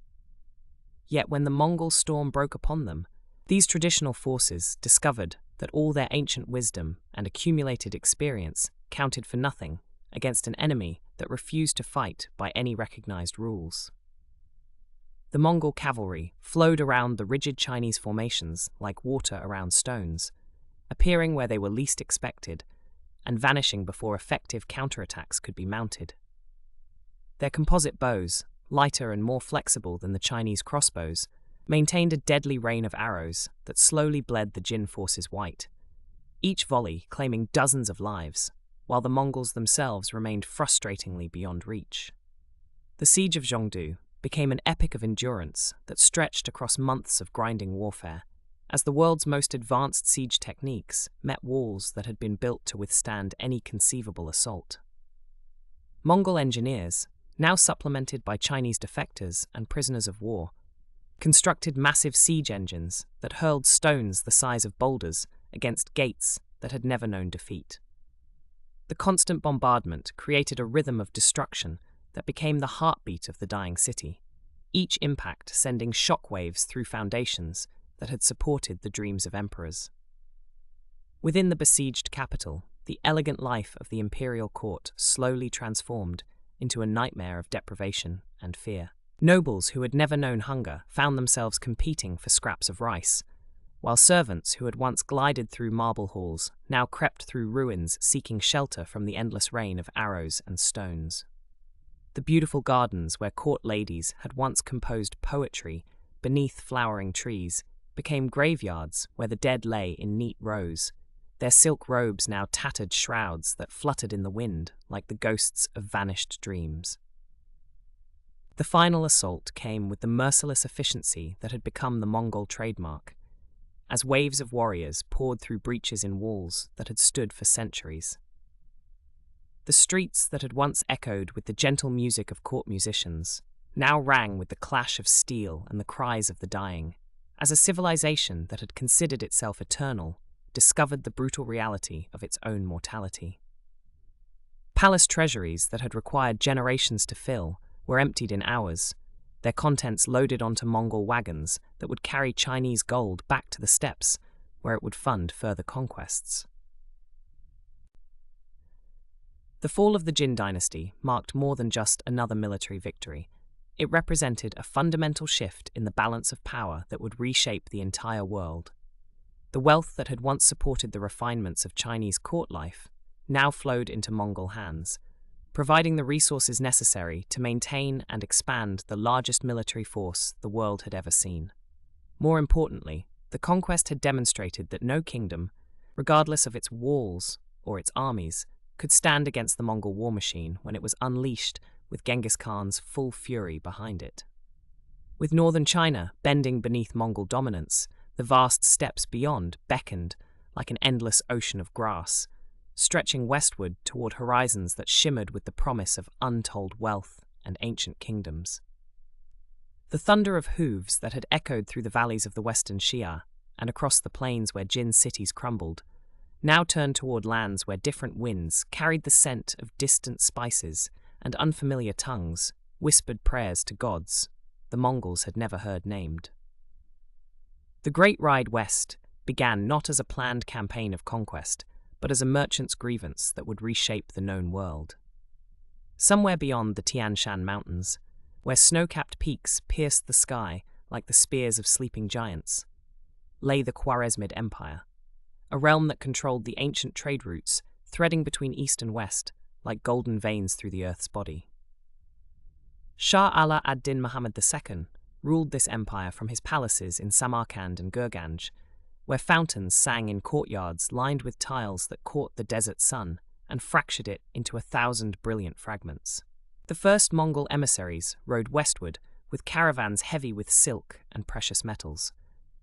Speaker 1: Yet when the Mongol storm broke upon them, these traditional forces discovered that all their ancient wisdom and accumulated experience counted for nothing against an enemy that refused to fight by any recognized rules. The Mongol cavalry flowed around the rigid Chinese formations like water around stones, appearing where they were least expected and vanishing before effective counterattacks could be mounted. Their composite bows, lighter and more flexible than the Chinese crossbows, maintained a deadly rain of arrows that slowly bled the Jin forces white, each volley claiming dozens of lives, while the Mongols themselves remained frustratingly beyond reach. The siege of Zhongdu became an epic of endurance that stretched across months of grinding warfare, as the world's most advanced siege techniques met walls that had been built to withstand any conceivable assault. Mongol engineers, now supplemented by Chinese defectors and prisoners of war, constructed massive siege engines that hurled stones the size of boulders against gates that had never known defeat. The constant bombardment created a rhythm of destruction that became the heartbeat of the dying city, each impact sending shockwaves through foundations that had supported the dreams of emperors. Within the besieged capital, the elegant life of the imperial court slowly transformed into a nightmare of deprivation and fear. Nobles who had never known hunger found themselves competing for scraps of rice, while servants who had once glided through marble halls now crept through ruins seeking shelter from the endless rain of arrows and stones. The beautiful gardens where court ladies had once composed poetry beneath flowering trees became graveyards where the dead lay in neat rows, their silk robes now tattered shrouds that fluttered in the wind like the ghosts of vanished dreams. The final assault came with the merciless efficiency that had become the Mongol trademark, as waves of warriors poured through breaches in walls that had stood for centuries. The streets that had once echoed with the gentle music of court musicians now rang with the clash of steel and the cries of the dying, as a civilization that had considered itself eternal discovered the brutal reality of its own mortality. Palace treasuries that had required generations to fill were emptied in hours, their contents loaded onto Mongol wagons that would carry Chinese gold back to the steppes, where it would fund further conquests. The fall of the Jin dynasty marked more than just another military victory. It represented a fundamental shift in the balance of power that would reshape the entire world. The wealth that had once supported the refinements of Chinese court life now flowed into Mongol hands, providing the resources necessary to maintain and expand the largest military force the world had ever seen. More importantly, the conquest had demonstrated that no kingdom, regardless of its walls or its armies, could stand against the Mongol war machine when it was unleashed with Genghis Khan's full fury behind it. With northern China bending beneath Mongol dominance, the vast steppes beyond beckoned like an endless ocean of grass, stretching westward toward horizons that shimmered with the promise of untold wealth and ancient kingdoms. The thunder of hooves that had echoed through the valleys of the western Xia and across the plains where Jin cities crumbled now turned toward lands where different winds carried the scent of distant spices and unfamiliar tongues whispered prayers to gods the Mongols had never heard named. The Great Ride West began not as a planned campaign of conquest, but as a merchant's grievance that would reshape the known world. Somewhere beyond the Tian Shan Mountains, where snow-capped peaks pierced the sky like the spears of sleeping giants, lay the Khwarezmid Empire, a realm that controlled the ancient trade routes threading between east and west like golden veins through the earth's body. Shah Ala ad-Din Muhammad II, ruled this empire from his palaces in Samarkand and Gurganj, where fountains sang in courtyards lined with tiles that caught the desert sun and fractured it into 1,000 brilliant fragments. The first Mongol emissaries rode westward with caravans heavy with silk and precious metals,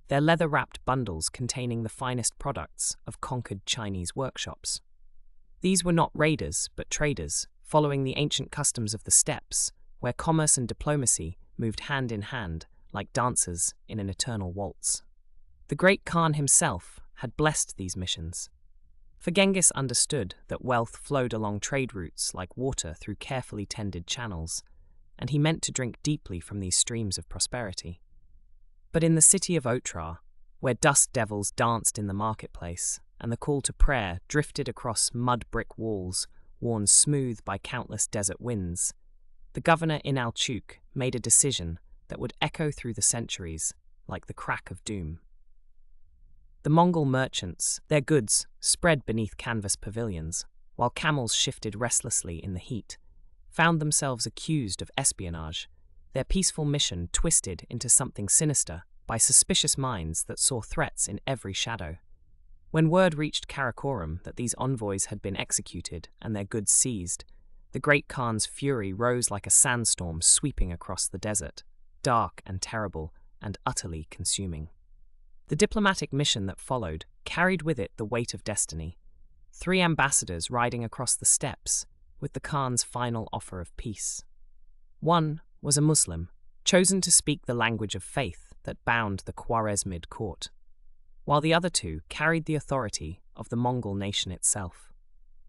Speaker 1: their leather-wrapped bundles containing the finest products of conquered Chinese workshops. These were not raiders, but traders, following the ancient customs of the steppes, where commerce and diplomacy moved hand in hand like dancers in an eternal waltz. The great Khan himself had blessed these missions. For Genghis understood that wealth flowed along trade routes like water through carefully tended channels, and he meant to drink deeply from these streams of prosperity. But in the city of Otrar, where dust devils danced in the marketplace, and the call to prayer drifted across mud-brick walls worn smooth by countless desert winds, the governor Inalchuk made a decision that would echo through the centuries like the crack of doom. The Mongol merchants, their goods spread beneath canvas pavilions, while camels shifted restlessly in the heat, found themselves accused of espionage, their peaceful mission twisted into something sinister by suspicious minds that saw threats in every shadow. When word reached Karakorum that these envoys had been executed and their goods seized, the great Khan's fury rose like a sandstorm sweeping across the desert, dark and terrible and utterly consuming. The diplomatic mission that followed carried with it the weight of destiny. 3 ambassadors riding across the steppes with the Khan's final offer of peace. One was a Muslim, chosen to speak the language of faith that bound the Khwarezmid court, while the other 2 carried the authority of the Mongol nation itself.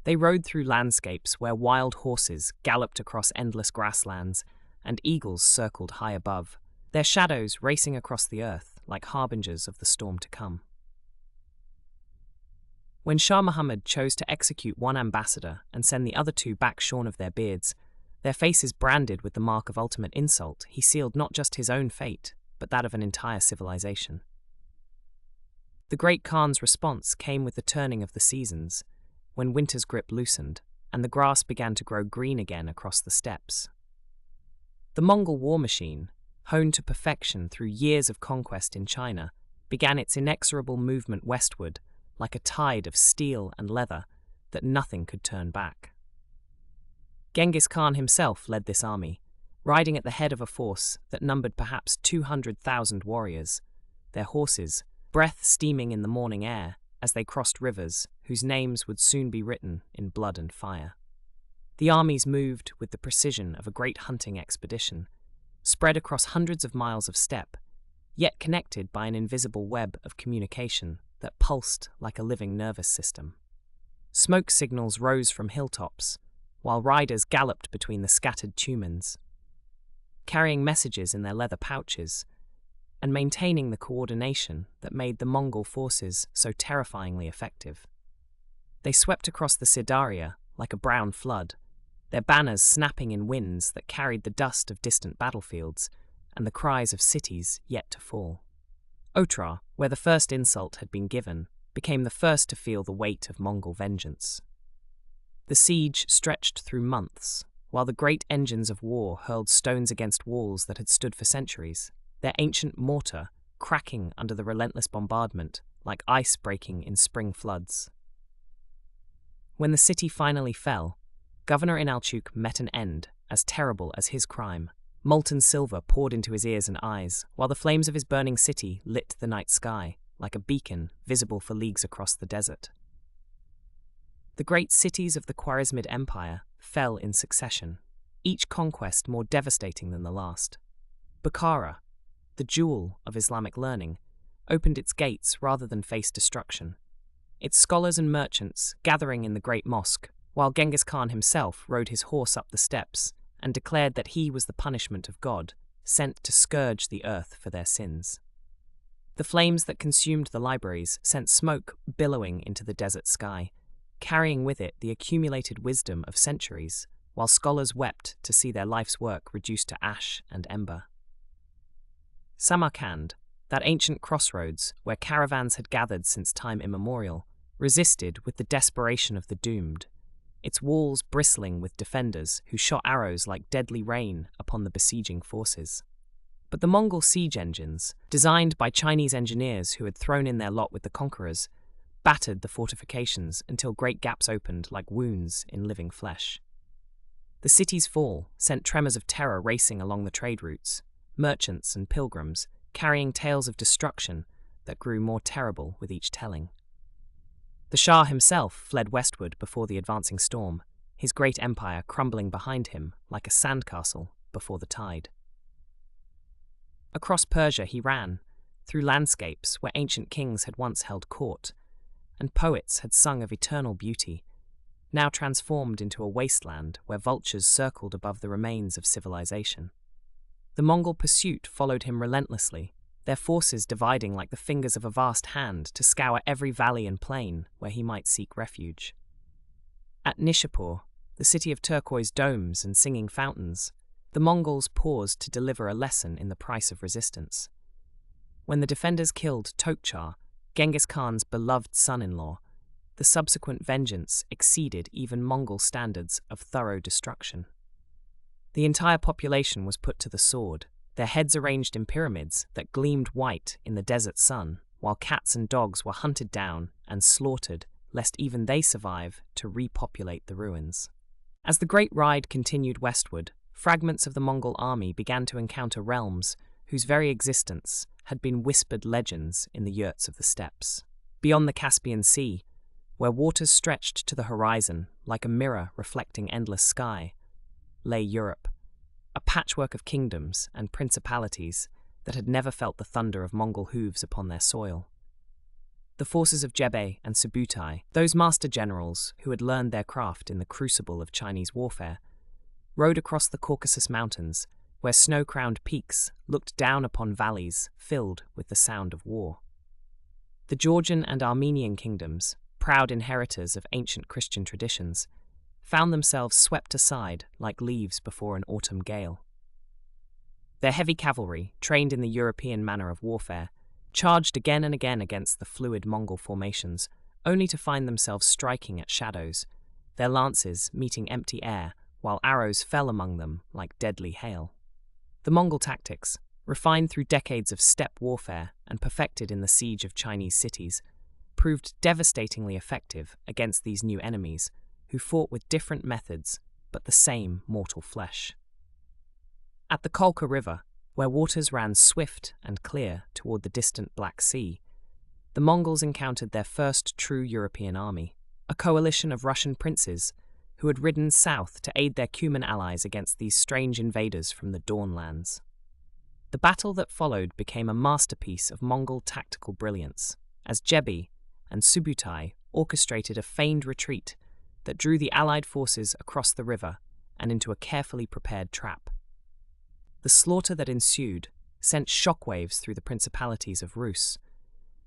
Speaker 1: They rode through landscapes where wild horses galloped across endless grasslands and eagles circled high above, their shadows racing across the earth like harbingers of the storm to come. When Shah Muhammad chose to execute one ambassador and send the other 2 back shorn of their beards, their faces branded with the mark of ultimate insult, he sealed not just his own fate, but that of an entire civilization. The great Khan's response came with the turning of the seasons, when winter's grip loosened and the grass began to grow green again across the steppes. The Mongol war machine, honed to perfection through years of conquest in China, began its inexorable movement westward like a tide of steel and leather that nothing could turn back. Genghis Khan himself led this army, riding at the head of a force that numbered perhaps 200,000 warriors, their horses, breath steaming in the morning air as they crossed rivers whose names would soon be written in blood and fire. The armies moved with the precision of a great hunting expedition, spread across hundreds of miles of steppe, yet connected by an invisible web of communication that pulsed like a living nervous system. Smoke signals rose from hilltops, while riders galloped between the scattered tumens, carrying messages in their leather pouches, and maintaining the coordination that made the Mongol forces so terrifyingly effective. They swept across the Sidaria like a brown flood, their banners snapping in winds that carried the dust of distant battlefields and the cries of cities yet to fall. Otrar, where the first insult had been given, became the first to feel the weight of Mongol vengeance. The siege stretched through months, while the great engines of war hurled stones against walls that had stood for centuries, their ancient mortar cracking under the relentless bombardment like ice breaking in spring floods. When the city finally fell, Governor Inalchuk met an end as terrible as his crime. Molten silver poured into his ears and eyes, while the flames of his burning city lit the night sky like a beacon visible for leagues across the desert. The great cities of the Khwarezmid Empire fell in succession, each conquest more devastating than the last. Bukhara, the jewel of Islamic learning, opened its gates rather than face destruction, its scholars and merchants gathering in the great mosque, while Genghis Khan himself rode his horse up the steppes and declared that he was the punishment of God, sent to scourge the earth for their sins. The flames that consumed the libraries sent smoke billowing into the desert sky, carrying with it the accumulated wisdom of centuries, while scholars wept to see their life's work reduced to ash and ember. Samarkand, that ancient crossroads where caravans had gathered since time immemorial, resisted with the desperation of the doomed, its walls bristling with defenders who shot arrows like deadly rain upon the besieging forces. But the Mongol siege engines, designed by Chinese engineers who had thrown in their lot with the conquerors, battered the fortifications until great gaps opened like wounds in living flesh. The city's fall sent tremors of terror racing along the trade routes, merchants and pilgrims carrying tales of destruction that grew more terrible with each telling. The Shah himself fled westward before the advancing storm, his great empire crumbling behind him like a sandcastle before the tide. Across Persia he ran, through landscapes where ancient kings had once held court, and poets had sung of eternal beauty, now transformed into a wasteland where vultures circled above the remains of civilization. The Mongol pursuit followed him relentlessly, their forces dividing like the fingers of a vast hand to scour every valley and plain where he might seek refuge. At Nishapur, the city of turquoise domes and singing fountains, the Mongols paused to deliver a lesson in the price of resistance. When the defenders killed Tokchar, Genghis Khan's beloved son-in-law, the subsequent vengeance exceeded even Mongol standards of thorough destruction. The entire population was put to the sword, their heads arranged in pyramids that gleamed white in the desert sun, while cats and dogs were hunted down and slaughtered lest even they survive to repopulate the ruins. As the great ride continued westward, fragments of the Mongol army began to encounter realms whose very existence had been whispered legends in the yurts of the steppes. Beyond the Caspian Sea, where waters stretched to the horizon like a mirror reflecting endless sky, lay Europe, a patchwork of kingdoms and principalities that had never felt the thunder of Mongol hooves upon their soil. The forces of Jebe and Subutai, those master generals who had learned their craft in the crucible of Chinese warfare, rode across the Caucasus Mountains, where snow-crowned peaks looked down upon valleys filled with the sound of war. The Georgian and Armenian kingdoms, proud inheritors of ancient Christian traditions, found themselves swept aside like leaves before an autumn gale. Their heavy cavalry, trained in the European manner of warfare, charged again and again against the fluid Mongol formations, only to find themselves striking at shadows, their lances meeting empty air, while arrows fell among them like deadly hail. The Mongol tactics, refined through decades of steppe warfare and perfected in the siege of Chinese cities, proved devastatingly effective against these new enemies, who fought with different methods but the same mortal flesh. At the Kolka River, where waters ran swift and clear toward the distant Black Sea, the Mongols encountered their first true European army, a coalition of Russian princes who had ridden south to aid their Cuman allies against these strange invaders from the Dawnlands. The battle that followed became a masterpiece of Mongol tactical brilliance, as Jebe and Subutai orchestrated a feigned retreat that drew the allied forces across the river and into a carefully prepared trap. The slaughter that ensued sent shockwaves through the principalities of Rus,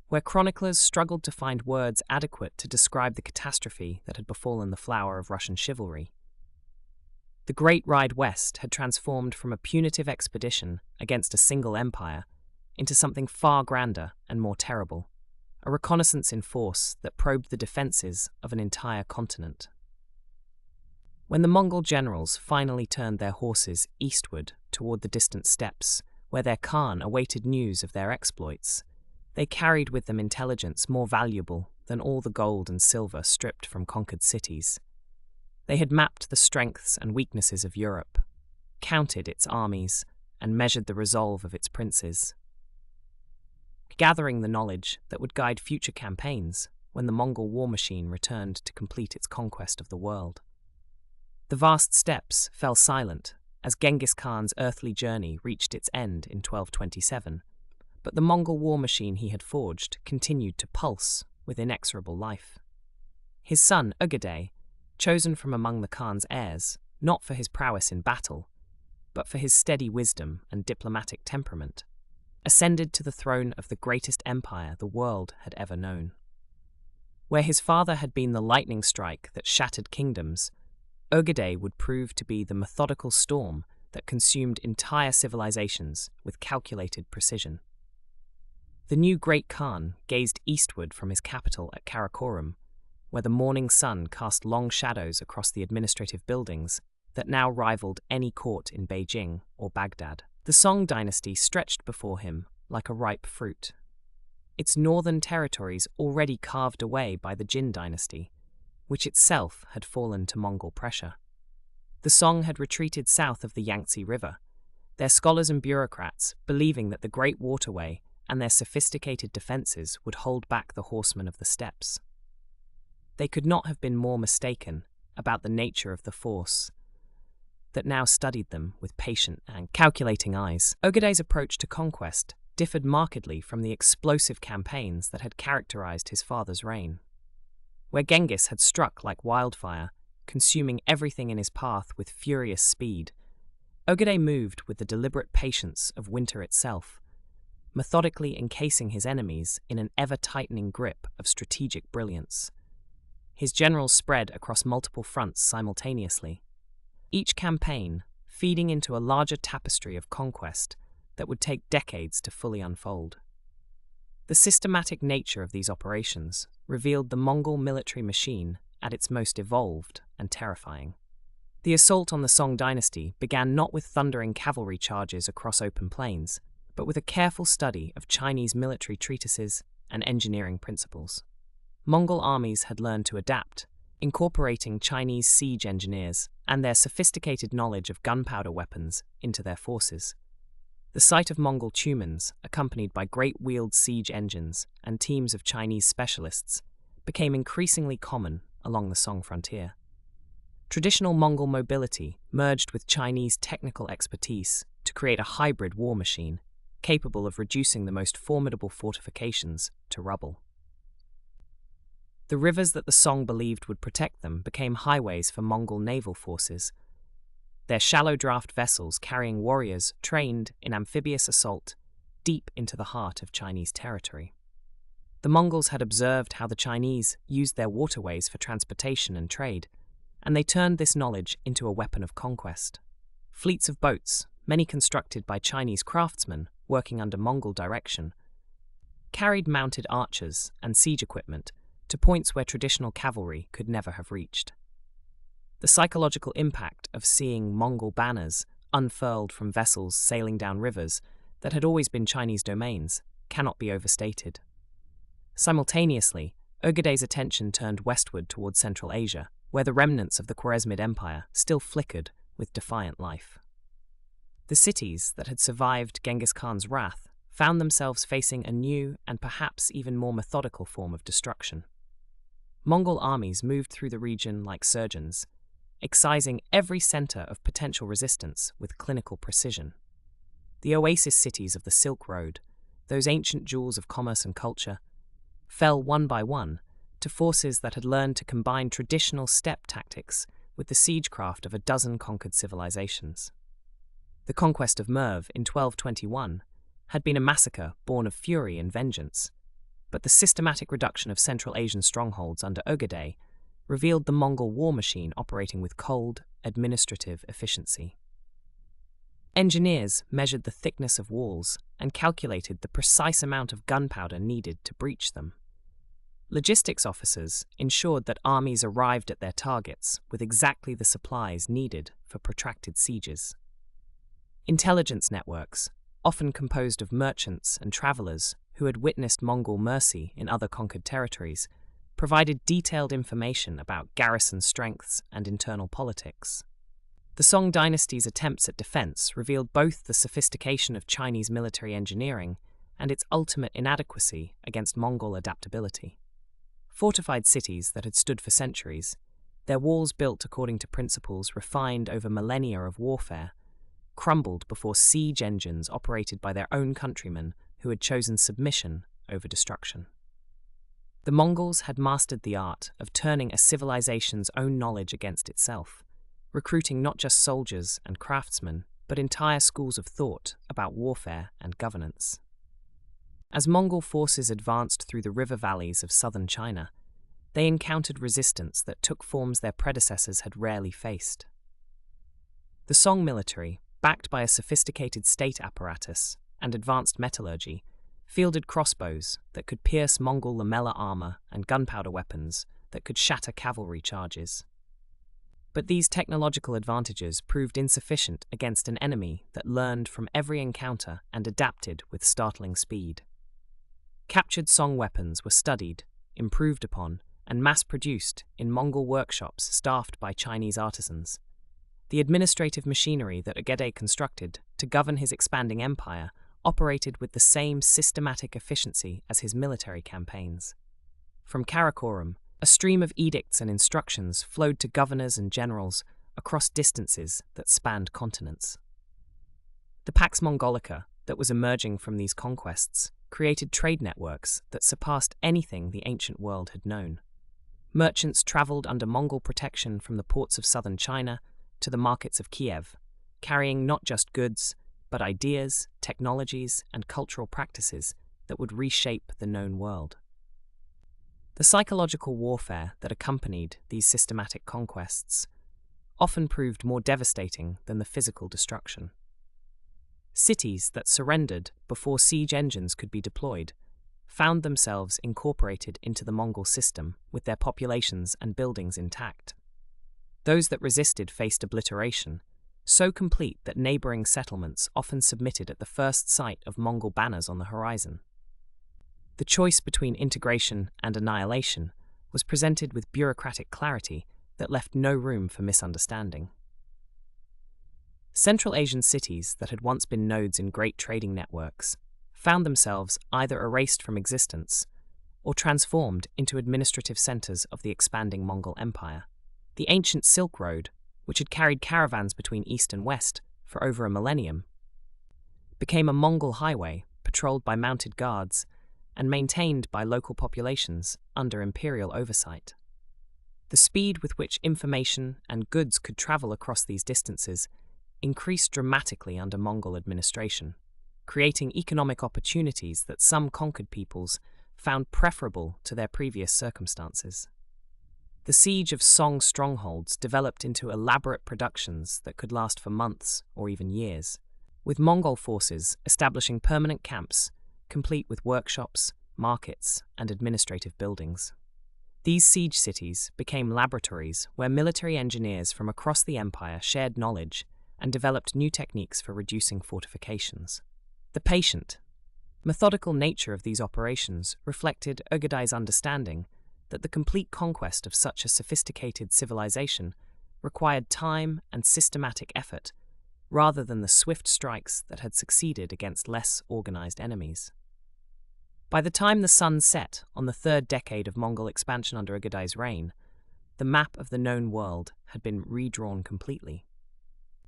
Speaker 1: where chroniclers struggled to find words adequate to describe the catastrophe that had befallen the flower of Russian chivalry. The Great Ride West had transformed from a punitive expedition against a single empire into something far grander and more terrible, a reconnaissance in force that probed the defences of an entire continent. When the Mongol generals finally turned their horses eastward toward the distant steppes, where their Khan awaited news of their exploits, they carried with them intelligence more valuable than all the gold and silver stripped from conquered cities. They had mapped the strengths and weaknesses of Europe, counted its armies, and measured the resolve of its princes, gathering the knowledge that would guide future campaigns when the Mongol war machine returned to complete its conquest of the world. The vast steppes fell silent as Genghis Khan's earthly journey reached its end in 1227, but the Mongol war machine he had forged continued to pulse with inexorable life. His son Ögedei, chosen from among the Khan's heirs, not for his prowess in battle, but for his steady wisdom and diplomatic temperament, ascended to the throne of the greatest empire the world had ever known. Where his father had been the lightning strike that shattered kingdoms, Ögedei would prove to be the methodical storm that consumed entire civilizations with calculated precision. The new Great Khan gazed eastward from his capital at Karakorum, where the morning sun cast long shadows across the administrative buildings that now rivaled any court in Beijing or Baghdad. The Song dynasty stretched before him like a ripe fruit. Its northern territories already carved away by the Jin dynasty, which itself had fallen to Mongol pressure. The Song had retreated south of the Yangtze River, their scholars and bureaucrats believing that the Great Waterway and their sophisticated defenses would hold back the horsemen of the steppes. They could not have been more mistaken about the nature of the force that now studied them with patient and calculating eyes. Ogedei's approach to conquest differed markedly from the explosive campaigns that had characterized his father's reign. Where Genghis had struck like wildfire, consuming everything in his path with furious speed, Ogedei moved with the deliberate patience of winter itself, methodically encasing his enemies in an ever-tightening grip of strategic brilliance. His generals spread across multiple fronts simultaneously, each campaign feeding into a larger tapestry of conquest that would take decades to fully unfold. The systematic nature of these operations revealed the Mongol military machine at its most evolved and terrifying. The assault on the Song dynasty began not with thundering cavalry charges across open plains, but with a careful study of Chinese military treatises and engineering principles. Mongol armies had learned to adapt, incorporating Chinese siege engineers and their sophisticated knowledge of gunpowder weapons into their forces. The sight of Mongol tumans, accompanied by great-wheeled siege engines and teams of Chinese specialists, became increasingly common along the Song frontier. Traditional Mongol mobility merged with Chinese technical expertise to create a hybrid war machine capable of reducing the most formidable fortifications to rubble. The rivers that the Song believed would protect them became highways for Mongol naval forces, their shallow draft vessels carrying warriors trained in amphibious assault deep into the heart of Chinese territory. The Mongols had observed how the Chinese used their waterways for transportation and trade, and they turned this knowledge into a weapon of conquest. Fleets of boats, many constructed by Chinese craftsmen working under Mongol direction, carried mounted archers and siege equipment to points where traditional cavalry could never have reached. The psychological impact of seeing Mongol banners unfurled from vessels sailing down rivers that had always been Chinese domains cannot be overstated. Simultaneously, Ogedei's attention turned westward toward Central Asia, where the remnants of the Khwarezmid Empire still flickered with defiant life. The cities that had survived Genghis Khan's wrath found themselves facing a new and perhaps even more methodical form of destruction. Mongol armies moved through the region like surgeons, excising every center of potential resistance with clinical precision. The oasis cities of the Silk Road, those ancient jewels of commerce and culture, fell one by one to forces that had learned to combine traditional steppe tactics with the siegecraft of a dozen conquered civilizations. The conquest of Merv in 1221 had been a massacre born of fury and vengeance, but the systematic reduction of Central Asian strongholds under Ogedei revealed the Mongol war machine operating with cold, administrative efficiency. Engineers measured the thickness of walls and calculated the precise amount of gunpowder needed to breach them. Logistics officers ensured that armies arrived at their targets with exactly the supplies needed for protracted sieges. Intelligence networks, often composed of merchants and travelers who had witnessed Mongol mercy in other conquered territories, provided detailed information about garrison strengths and internal politics. The Song dynasty's attempts at defense revealed both the sophistication of Chinese military engineering and its ultimate inadequacy against Mongol adaptability. Fortified cities that had stood for centuries, their walls built according to principles refined over millennia of warfare, crumbled before siege engines operated by their own countrymen who had chosen submission over destruction. The Mongols had mastered the art of turning a civilization's own knowledge against itself, recruiting not just soldiers and craftsmen, but entire schools of thought about warfare and governance. As Mongol forces advanced through the river valleys of southern China, they encountered resistance that took forms their predecessors had rarely faced. The Song military, backed by a sophisticated state apparatus and advanced metallurgy, fielded crossbows that could pierce Mongol lamella armor and gunpowder weapons that could shatter cavalry charges. But these technological advantages proved insufficient against an enemy that learned from every encounter and adapted with startling speed. Captured Song weapons were studied, improved upon, and mass-produced in Mongol workshops staffed by Chinese artisans. The administrative machinery that Ögedei constructed to govern his expanding empire operated with the same systematic efficiency as his military campaigns. From Karakorum, a stream of edicts and instructions flowed to governors and generals across distances that spanned continents. The Pax Mongolica that was emerging from these conquests created trade networks that surpassed anything the ancient world had known. Merchants traveled under Mongol protection from the ports of southern China to the markets of Kiev, carrying not just goods, but ideas, technologies, and cultural practices that would reshape the known world. The psychological warfare that accompanied these systematic conquests often proved more devastating than the physical destruction. Cities that surrendered before siege engines could be deployed found themselves incorporated into the Mongol system with their populations and buildings intact. Those that resisted faced obliteration, so complete that neighboring settlements often submitted at the first sight of Mongol banners on the horizon. The choice between integration and annihilation was presented with bureaucratic clarity that left no room for misunderstanding. Central Asian cities that had once been nodes in great trading networks found themselves either erased from existence or transformed into administrative centers of the expanding Mongol Empire. The ancient Silk Road, which had carried caravans between east and west for over a millennium, became a Mongol highway patrolled by mounted guards and maintained by local populations under imperial oversight. The speed with which information and goods could travel across these distances increased dramatically under Mongol administration, creating economic opportunities that some conquered peoples found preferable to their previous circumstances. The siege of Song strongholds developed into elaborate productions that could last for months or even years, with Mongol forces establishing permanent camps complete with workshops, markets, and administrative buildings. These siege cities became laboratories where military engineers from across the empire shared knowledge and developed new techniques for reducing fortifications. The patient, methodical nature of these operations reflected Ögedei's understanding that the complete conquest of such a sophisticated civilization required time and systematic effort, rather than the swift strikes that had succeeded against less organized enemies. By the time the sun set on the third decade of Mongol expansion under Ögedei's reign, the map of the known world had been redrawn completely.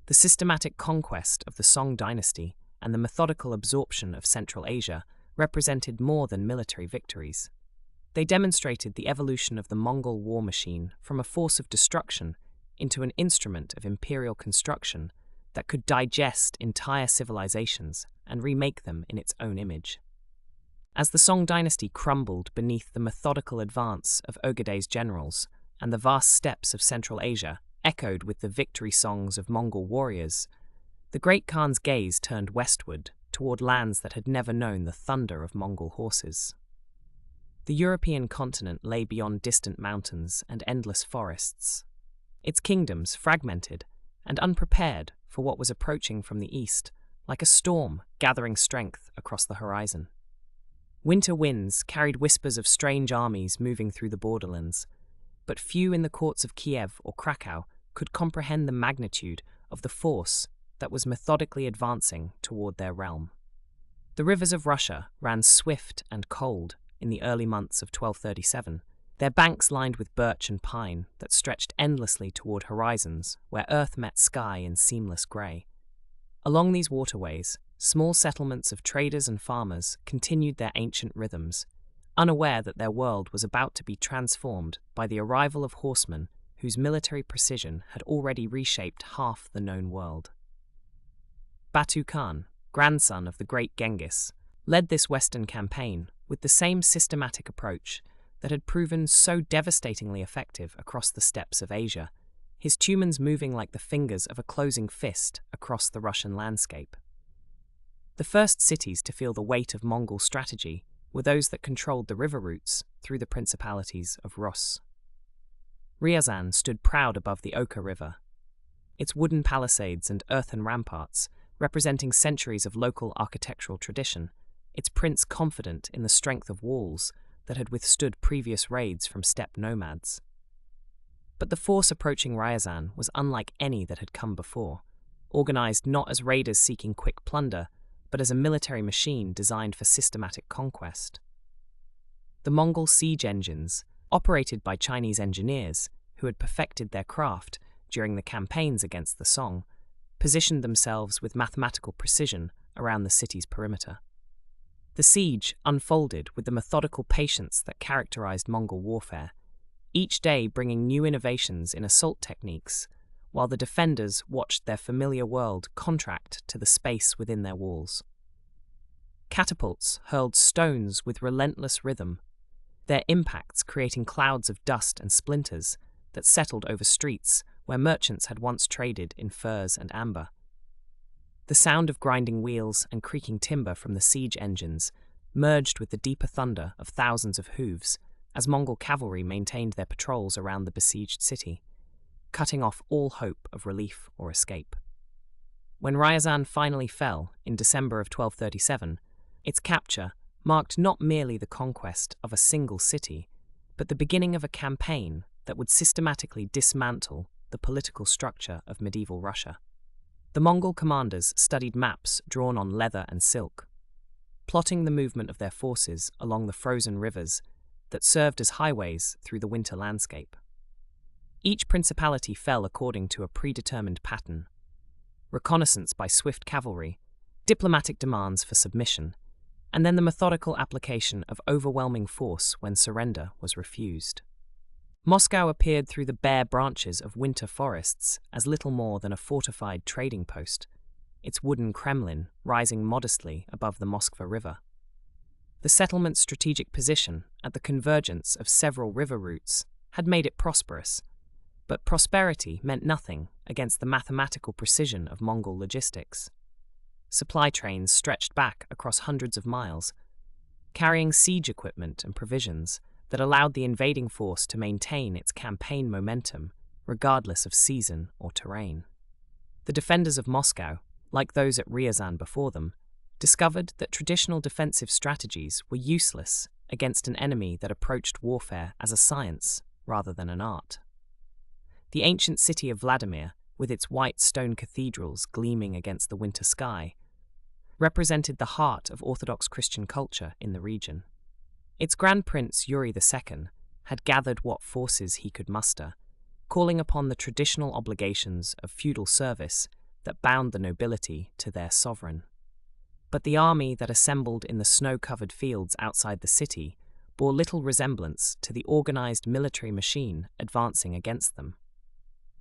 Speaker 1: The systematic conquest of the Song dynasty and the methodical absorption of Central Asia represented more than military victories. They demonstrated the evolution of the Mongol war machine from a force of destruction into an instrument of imperial construction that could digest entire civilizations and remake them in its own image. As the Song dynasty crumbled beneath the methodical advance of Ögedei's generals and the vast steppes of Central Asia echoed with the victory songs of Mongol warriors, the Great Khan's gaze turned westward toward lands that had never known the thunder of Mongol horses. The European continent lay beyond distant mountains and endless forests, its kingdoms fragmented and unprepared for what was approaching from the east, like a storm gathering strength across the horizon. Winter winds carried whispers of strange armies moving through the borderlands, but few in the courts of Kiev or Krakow could comprehend the magnitude of the force that was methodically advancing toward their realm. The rivers of Russia ran swift and cold in the early months of 1237, their banks lined with birch and pine that stretched endlessly toward horizons where earth met sky in seamless grey. Along these waterways, small settlements of traders and farmers continued their ancient rhythms, unaware that their world was about to be transformed by the arrival of horsemen whose military precision had already reshaped half the known world. Batu Khan, grandson of the great Genghis, led this western campaign with the same systematic approach that had proven so devastatingly effective across the steppes of Asia, his tumans moving like the fingers of a closing fist across the Russian landscape. The first cities to feel the weight of Mongol strategy were those that controlled the river routes through the principalities of Rus. Ryazan stood proud above the Oka River, its wooden palisades and earthen ramparts representing centuries of local architectural tradition, its prince confident in the strength of walls that had withstood previous raids from steppe nomads. But the force approaching Ryazan was unlike any that had come before, organized not as raiders seeking quick plunder, but as a military machine designed for systematic conquest. The Mongol siege engines, operated by Chinese engineers who had perfected their craft during the campaigns against the Song, positioned themselves with mathematical precision around the city's perimeter. The siege unfolded with the methodical patience that characterized Mongol warfare, each day bringing new innovations in assault techniques, while the defenders watched their familiar world contract to the space within their walls. Catapults hurled stones with relentless rhythm, their impacts creating clouds of dust and splinters that settled over streets where merchants had once traded in furs and amber. The sound of grinding wheels and creaking timber from the siege engines merged with the deeper thunder of thousands of hooves as Mongol cavalry maintained their patrols around the besieged city, cutting off all hope of relief or escape. When Ryazan finally fell in December of 1237, its capture marked not merely the conquest of a single city, but the beginning of a campaign that would systematically dismantle the political structure of medieval Russia. The Mongol commanders studied maps drawn on leather and silk, plotting the movement of their forces along the frozen rivers that served as highways through the winter landscape. Each principality fell according to a predetermined pattern: reconnaissance by swift cavalry, diplomatic demands for submission, and then the methodical application of overwhelming force when surrender was refused. Moscow appeared through the bare branches of winter forests as little more than a fortified trading post, its wooden Kremlin rising modestly above the Moskva River. The settlement's strategic position at the convergence of several river routes had made it prosperous, but prosperity meant nothing against the mathematical precision of Mongol logistics. Supply trains stretched back across hundreds of miles, carrying siege equipment and provisions that allowed the invading force to maintain its campaign momentum, regardless of season or terrain. The defenders of Moscow, like those at Ryazan before them, discovered that traditional defensive strategies were useless against an enemy that approached warfare as a science rather than an art. The ancient city of Vladimir, with its white stone cathedrals gleaming against the winter sky, represented the heart of Orthodox Christian culture in the region. Its Grand Prince Yuri II had gathered what forces he could muster, calling upon the traditional obligations of feudal service that bound the nobility to their sovereign. But the army that assembled in the snow-covered fields outside the city bore little resemblance to the organized military machine advancing against them.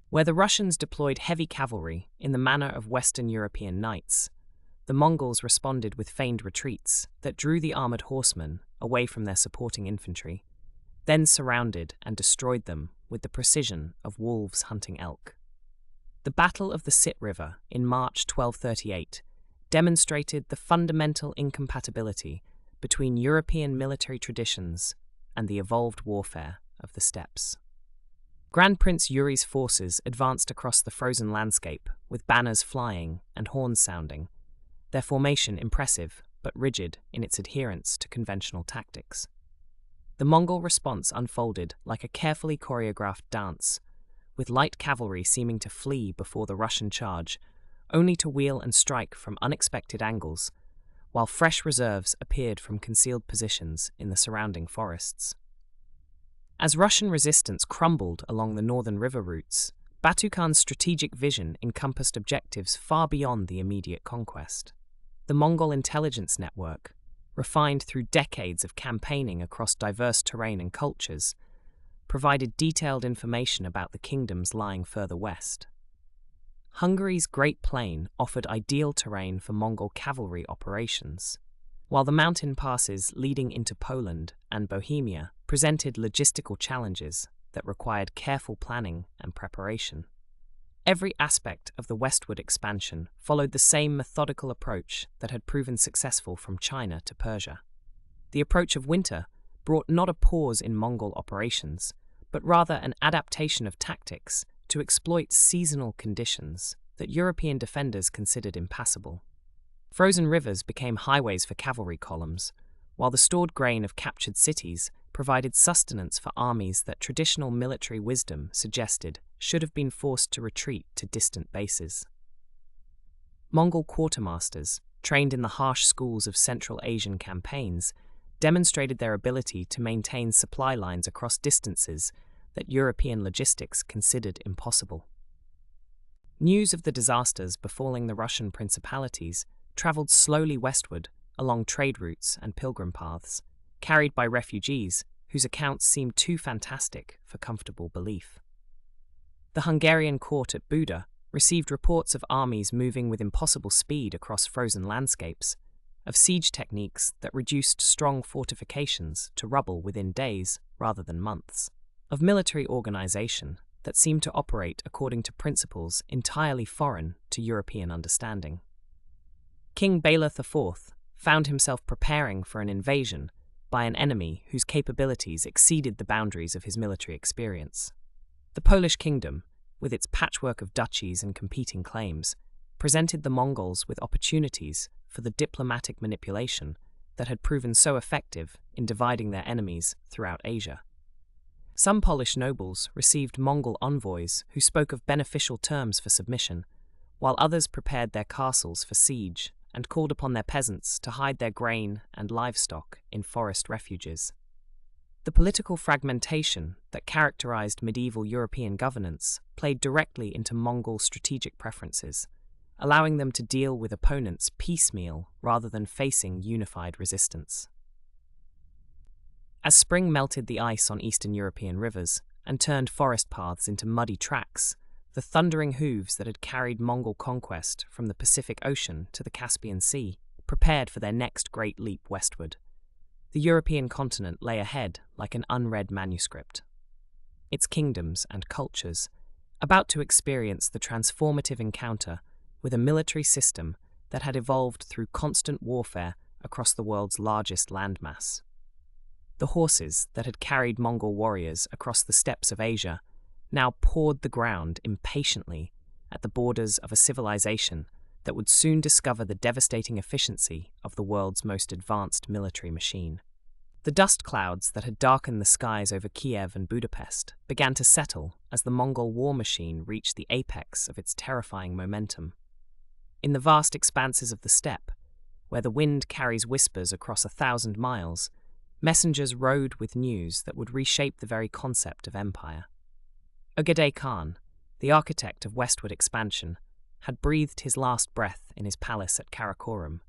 Speaker 1: Where the Russians deployed heavy cavalry in the manner of Western European knights, the Mongols responded with feigned retreats that drew the armored horsemen away from their supporting infantry, then surrounded and destroyed them with the precision of wolves hunting elk. The Battle of the Sit River in March 1238 demonstrated the fundamental incompatibility between European military traditions and the evolved warfare of the steppes. Grand Prince Yuri's forces advanced across the frozen landscape with banners flying and horns sounding, their formation impressive but rigid in its adherence to conventional tactics. The Mongol response unfolded like a carefully choreographed dance, with light cavalry seeming to flee before the Russian charge, only to wheel and strike from unexpected angles, while fresh reserves appeared from concealed positions in the surrounding forests. As Russian resistance crumbled along the northern river routes, Batu Khan's strategic vision encompassed objectives far beyond the immediate conquest. The Mongol intelligence network, refined through decades of campaigning across diverse terrain and cultures, provided detailed information about the kingdoms lying further west. Hungary's Great Plain offered ideal terrain for Mongol cavalry operations, while the mountain passes leading into Poland and Bohemia presented logistical challenges that required careful planning and preparation. Every aspect of the westward expansion followed the same methodical approach that had proven successful from China to Persia. The approach of winter brought not a pause in Mongol operations, but rather an adaptation of tactics to exploit seasonal conditions that European defenders considered impassable. Frozen rivers became highways for cavalry columns, while the stored grain of captured cities provided sustenance for armies that traditional military wisdom suggested should have been forced to retreat to distant bases. Mongol quartermasters, trained in the harsh schools of Central Asian campaigns, demonstrated their ability to maintain supply lines across distances that European logistics considered impossible. News of the disasters befalling the Russian principalities travelled slowly westward along trade routes and pilgrim paths, carried by refugees whose accounts seemed too fantastic for comfortable belief. The Hungarian court at Buda received reports of armies moving with impossible speed across frozen landscapes, of siege techniques that reduced strong fortifications to rubble within days rather than months, of military organization that seemed to operate according to principles entirely foreign to European understanding. King Bela IV found himself preparing for an invasion by an enemy whose capabilities exceeded the boundaries of his military experience. The Polish kingdom, with its patchwork of duchies and competing claims, presented the Mongols with opportunities for the diplomatic manipulation that had proven so effective in dividing their enemies throughout Asia. Some Polish nobles received Mongol envoys who spoke of beneficial terms for submission, while others prepared their castles for siege and called upon their peasants to hide their grain and livestock in forest refuges. The political fragmentation that characterized medieval European governance played directly into Mongol strategic preferences, allowing them to deal with opponents piecemeal rather than facing unified resistance. As spring melted the ice on Eastern European rivers and turned forest paths into muddy tracks, the thundering hooves that had carried Mongol conquest from the Pacific Ocean to the Caspian Sea prepared for their next great leap westward. The European continent lay ahead like an unread manuscript. Its kingdoms and cultures, about to experience the transformative encounter with a military system that had evolved through constant warfare across the world's largest landmass. The horses that had carried Mongol warriors across the steppes of Asia now pawed the ground impatiently at the borders of a civilization that would soon discover the devastating efficiency of the world's most advanced military machine. The dust clouds that had darkened the skies over Kiev and Budapest began to settle as the Mongol war machine reached the apex of its terrifying momentum. In the vast expanses of the steppe, where the wind carries whispers across 1,000 miles, messengers rode with news that would reshape the very concept of empire. Ögedei Khan, the architect of westward expansion, had breathed his last breath in his palace at Karakorum,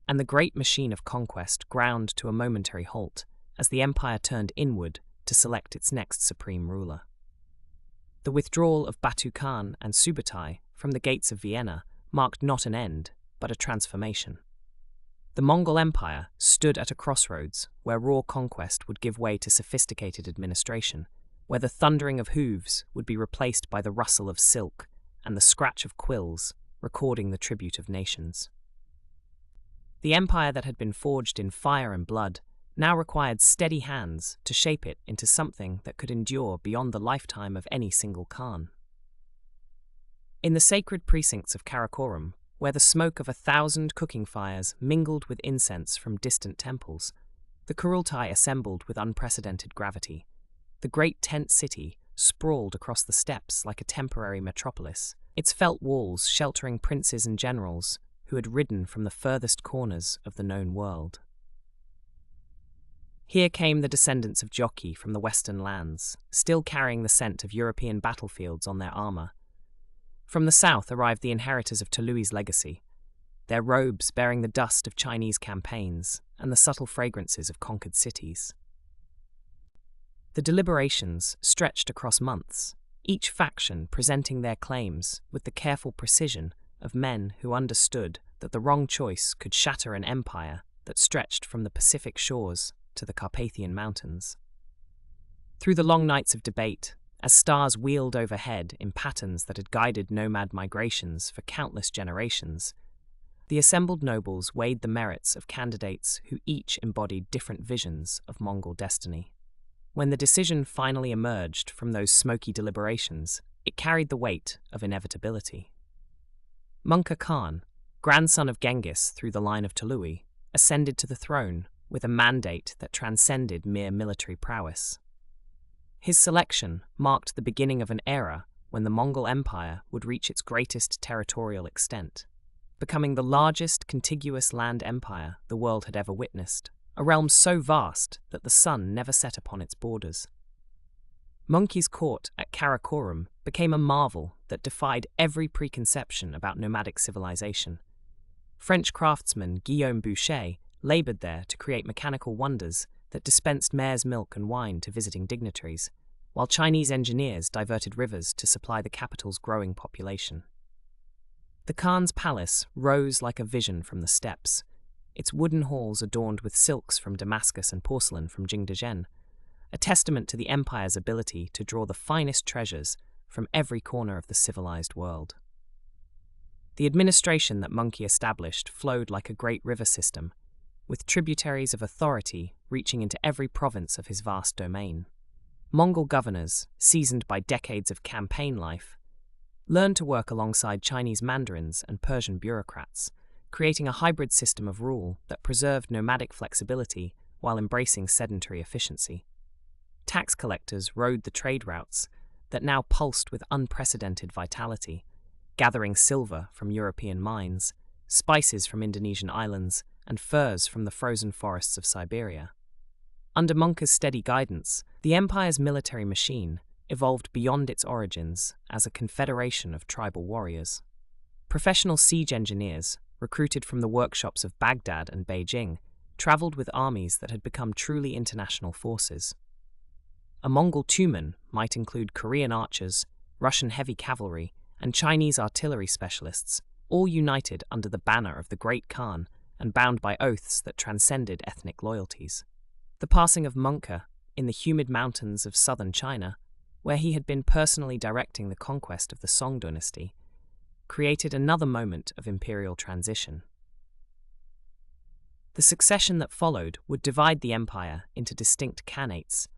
Speaker 1: and the great machine of conquest ground to a momentary halt as the empire turned inward to select its next supreme ruler. The withdrawal of Batu Khan and Subutai from the gates of Vienna marked not an end, but a transformation. The Mongol Empire stood at a crossroads where raw conquest would give way to sophisticated administration, where the thundering of hooves would be replaced by the rustle of silk and the scratch of quills recording the tribute of nations. The empire that had been forged in fire and blood now required steady hands to shape it into something that could endure beyond the lifetime of any single Khan. In the sacred precincts of Karakorum, where the smoke of 1,000 cooking fires mingled with incense from distant temples, the Kurultai assembled with unprecedented gravity. The great tent city sprawled across the steppes like a temporary metropolis, its felt walls sheltering princes and generals who had ridden from the furthest corners of the known world. Here came the descendants of jockey from the western lands, still carrying the scent of European battlefields on their armour. From the south arrived the inheritors of Tolui's legacy, their robes bearing the dust of Chinese campaigns and the subtle fragrances of conquered cities. The deliberations stretched across months, each faction presenting their claims with the careful precision of men who understood that the wrong choice could shatter an empire that stretched from the Pacific shores to the Carpathian Mountains. Through the long nights of debate, as stars wheeled overhead in patterns that had guided nomad migrations for countless generations, the assembled nobles weighed the merits of candidates who each embodied different visions of Mongol destiny. When the decision finally emerged from those smoky deliberations, it carried the weight of inevitability. Mongol Khan, grandson of Genghis through the line of Tolui, ascended to the throne with a mandate that transcended mere military prowess. His selection marked the beginning of an era when the Mongol Empire would reach its greatest territorial extent, becoming the largest contiguous land empire the world had ever witnessed, a realm so vast that the sun never set upon its borders. Mongol's court at Karakorum became a marvel that defied every preconception about nomadic civilization. French craftsman Guillaume Boucher labored there to create mechanical wonders that dispensed mare's milk and wine to visiting dignitaries, while Chinese engineers diverted rivers to supply the capital's growing population. The Khan's palace rose like a vision from the steppes, its wooden halls adorned with silks from Damascus and porcelain from Jingdezhen, a testament to the empire's ability to draw the finest treasures from every corner of the civilized world. The administration that Mongol established flowed like a great river system, with tributaries of authority reaching into every province of his vast domain. Mongol governors, seasoned by decades of campaign life, learned to work alongside Chinese mandarins and Persian bureaucrats, creating a hybrid system of rule that preserved nomadic flexibility while embracing sedentary efficiency. Tax collectors rode the trade routes that now pulsed with unprecedented vitality, gathering silver from European mines, spices from Indonesian islands, and furs from the frozen forests of Siberia. Under Mongol's steady guidance, the empire's military machine evolved beyond its origins as a confederation of tribal warriors. Professional siege engineers, recruited from the workshops of Baghdad and Beijing, traveled with armies that had become truly international forces. A Mongol tumen might include Korean archers, Russian heavy cavalry, and Chinese artillery specialists, all united under the banner of the Great Khan and bound by oaths that transcended ethnic loyalties. The passing of Mongol in the humid mountains of southern China, where he had been personally directing the conquest of the Song dynasty, created another moment of imperial transition. The succession that followed would divide the empire into distinct khanates,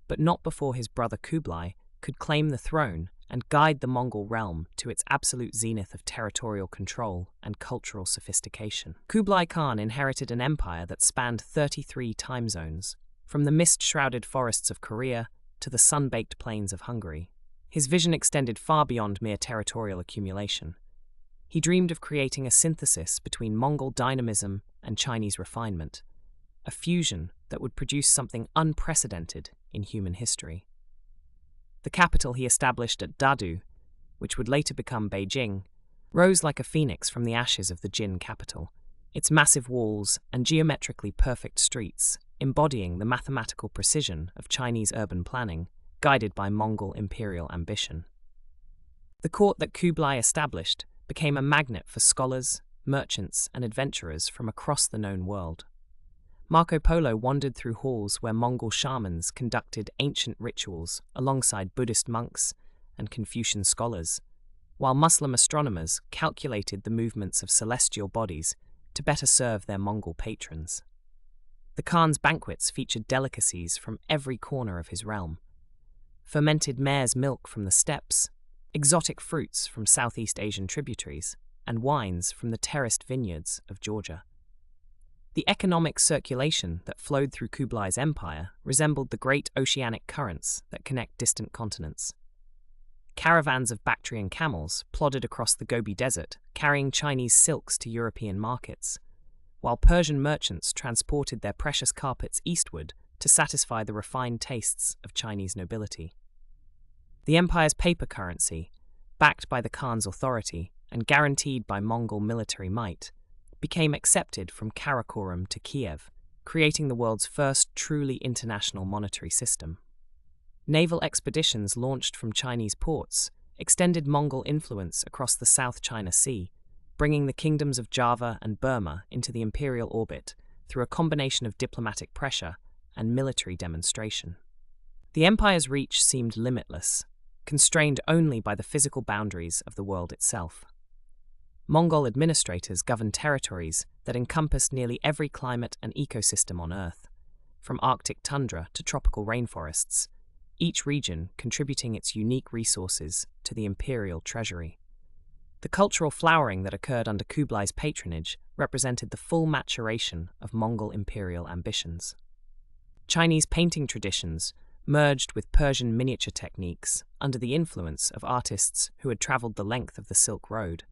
Speaker 1: but not before his brother Kublai could claim the throne and guide the Mongol realm to its absolute zenith of territorial control and cultural sophistication. Kublai Khan inherited an empire that spanned 33 time zones, from the mist-shrouded forests of Korea to the sun-baked plains of Hungary. His vision extended far beyond mere territorial accumulation. He dreamed of creating a synthesis between Mongol dynamism and Chinese refinement, a fusion that would produce something unprecedented in human history. The capital he established at Dadu, which would later become Beijing, rose like a phoenix from the ashes of the Jin capital, its massive walls and geometrically perfect streets embodying the mathematical precision of Chinese urban planning, guided by Mongol imperial ambition. The court that Kublai established became a magnet for scholars, merchants, and adventurers from across the known world. Marco Polo wandered through halls where Mongol shamans conducted ancient rituals alongside Buddhist monks and Confucian scholars, while Muslim astronomers calculated the movements of celestial bodies to better serve their Mongol patrons. The Khan's banquets featured delicacies from every corner of his realm: fermented mare's milk from the steppes, exotic fruits from Southeast Asian tributaries, and wines from the terraced vineyards of Georgia. The economic circulation that flowed through Kublai's empire resembled the great oceanic currents that connect distant continents. Caravans of Bactrian camels plodded across the Gobi Desert, carrying Chinese silks to European markets, while Persian merchants transported their precious carpets eastward to satisfy the refined tastes of Chinese nobility. The empire's paper currency, backed by the Khan's authority and guaranteed by Mongol military might, became accepted from Karakorum to Kiev, creating the world's first truly international monetary system. Naval expeditions launched from Chinese ports extended Mongol influence across the South China Sea, bringing the kingdoms of Java and Burma into the imperial orbit through a combination of diplomatic pressure and military demonstration. The empire's reach seemed limitless, constrained only by the physical boundaries of the world itself. Mongol administrators governed territories that encompassed nearly every climate and ecosystem on Earth, from Arctic tundra to tropical rainforests, each region contributing its unique resources to the imperial treasury. The cultural flowering that occurred under Kublai's patronage represented the full maturation of Mongol imperial ambitions. Chinese painting traditions merged with Persian miniature techniques under the influence of artists who had traveled the length of the Silk Road,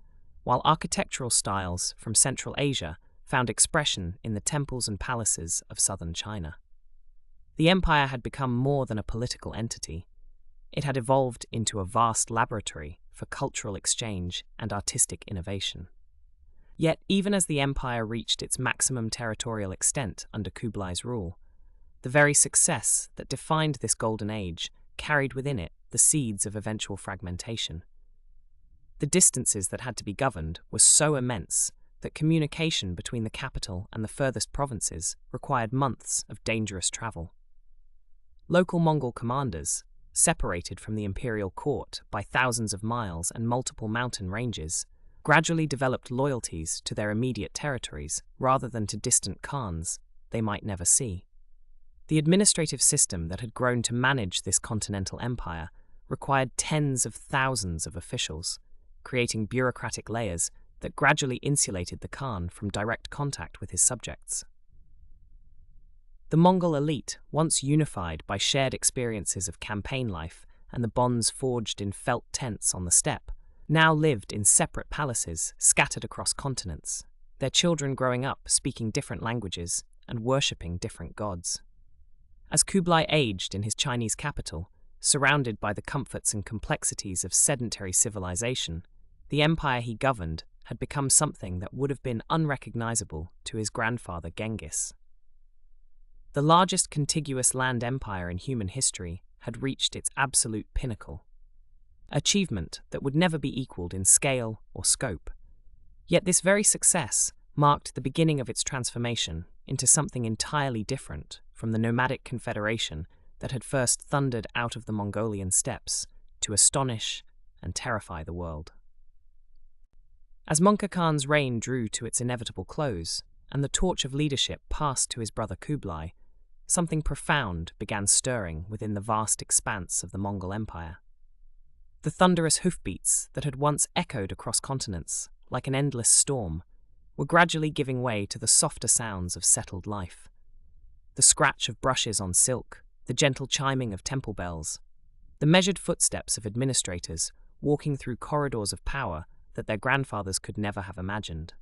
Speaker 1: while architectural styles from Central Asia found expression in the temples and palaces of southern China. The empire had become more than a political entity. It had evolved into a vast laboratory for cultural exchange and artistic innovation. Yet, even as the empire reached its maximum territorial extent under Kublai's rule, the very success that defined this golden age carried within it the seeds of eventual fragmentation. The distances that had to be governed were so immense that communication between the capital and the furthest provinces required months of dangerous travel. Local Mongol commanders, separated from the imperial court by thousands of miles and multiple mountain ranges, gradually developed loyalties to their immediate territories rather than to distant khans they might never see. The administrative system that had grown to manage this continental empire required tens of thousands of officials, creating bureaucratic layers that gradually insulated the Khan from direct contact with his subjects. The Mongol elite, once unified by shared experiences of campaign life and the bonds forged in felt tents on the steppe, now lived in separate palaces scattered across continents, their children growing up speaking different languages and worshipping different gods. As Kublai aged in his Chinese capital, surrounded by the comforts and complexities of sedentary civilization, the empire he governed had become something that would have been unrecognizable to his grandfather Genghis. The largest contiguous land empire in human history had reached its absolute pinnacle, achievement that would never be equaled in scale or scope. Yet this very success marked the beginning of its transformation into something entirely different from the nomadic confederation that had first thundered out of the Mongolian steppes to astonish and terrify the world. As Mongol Khan's reign drew to its inevitable close, and the torch of leadership passed to his brother Kublai, something profound began stirring within the vast expanse of the Mongol Empire. The thunderous hoofbeats that had once echoed across continents like an endless storm were gradually giving way to the softer sounds of settled life. The scratch of brushes on silk, the gentle chiming of temple bells, the measured footsteps of administrators walking through corridors of power that their grandfathers could never have imagined.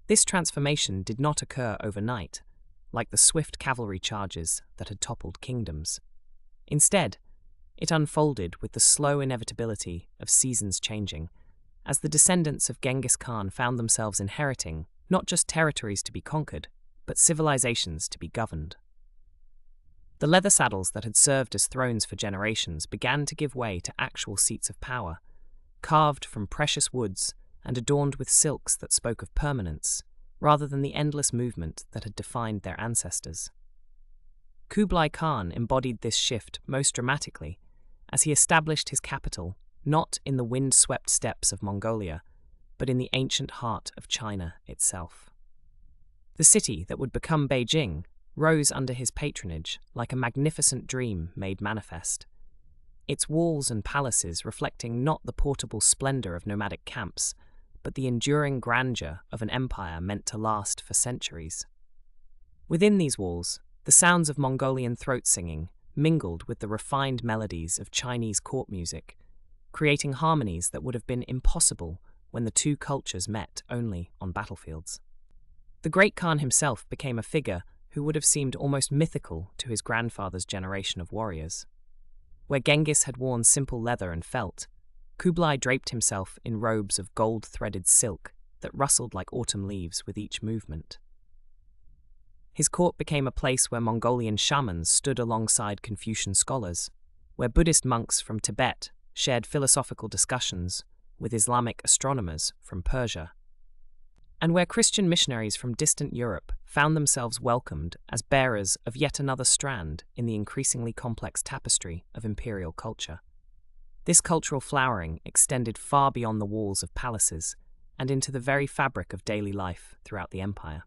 Speaker 1: This transformation did not occur overnight, like the swift cavalry charges that had toppled kingdoms. Instead, it unfolded with the slow inevitability of seasons changing, as the descendants of Genghis Khan found themselves inheriting not just territories to be conquered, but civilizations to be governed. The leather saddles that had served as thrones for generations began to give way to actual seats of power, carved from precious woods and adorned with silks that spoke of permanence, rather than the endless movement that had defined their ancestors. Kublai Khan embodied this shift most dramatically, as he established his capital not in the wind-swept steppes of Mongolia, but in the ancient heart of China itself. The city that would become Beijing rose under his patronage like a magnificent dream made manifest, its walls and palaces reflecting not the portable splendor of nomadic camps, but the enduring grandeur of an empire meant to last for centuries. Within these walls, the sounds of Mongolian throat singing mingled with the refined melodies of Chinese court music, creating harmonies that would have been impossible when the two cultures met only on battlefields. The great Khan himself became a figure who would have seemed almost mythical to his grandfather's generation of warriors. Where Genghis had worn simple leather and felt, Kublai draped himself in robes of gold-threaded silk that rustled like autumn leaves with each movement. His court became a place where Mongolian shamans stood alongside Confucian scholars, where Buddhist monks from Tibet shared philosophical discussions with Islamic astronomers from Persia, and where Christian missionaries from distant Europe found themselves welcomed as bearers of yet another strand in the increasingly complex tapestry of imperial culture. This cultural flowering extended far beyond the walls of palaces and into the very fabric of daily life throughout the empire.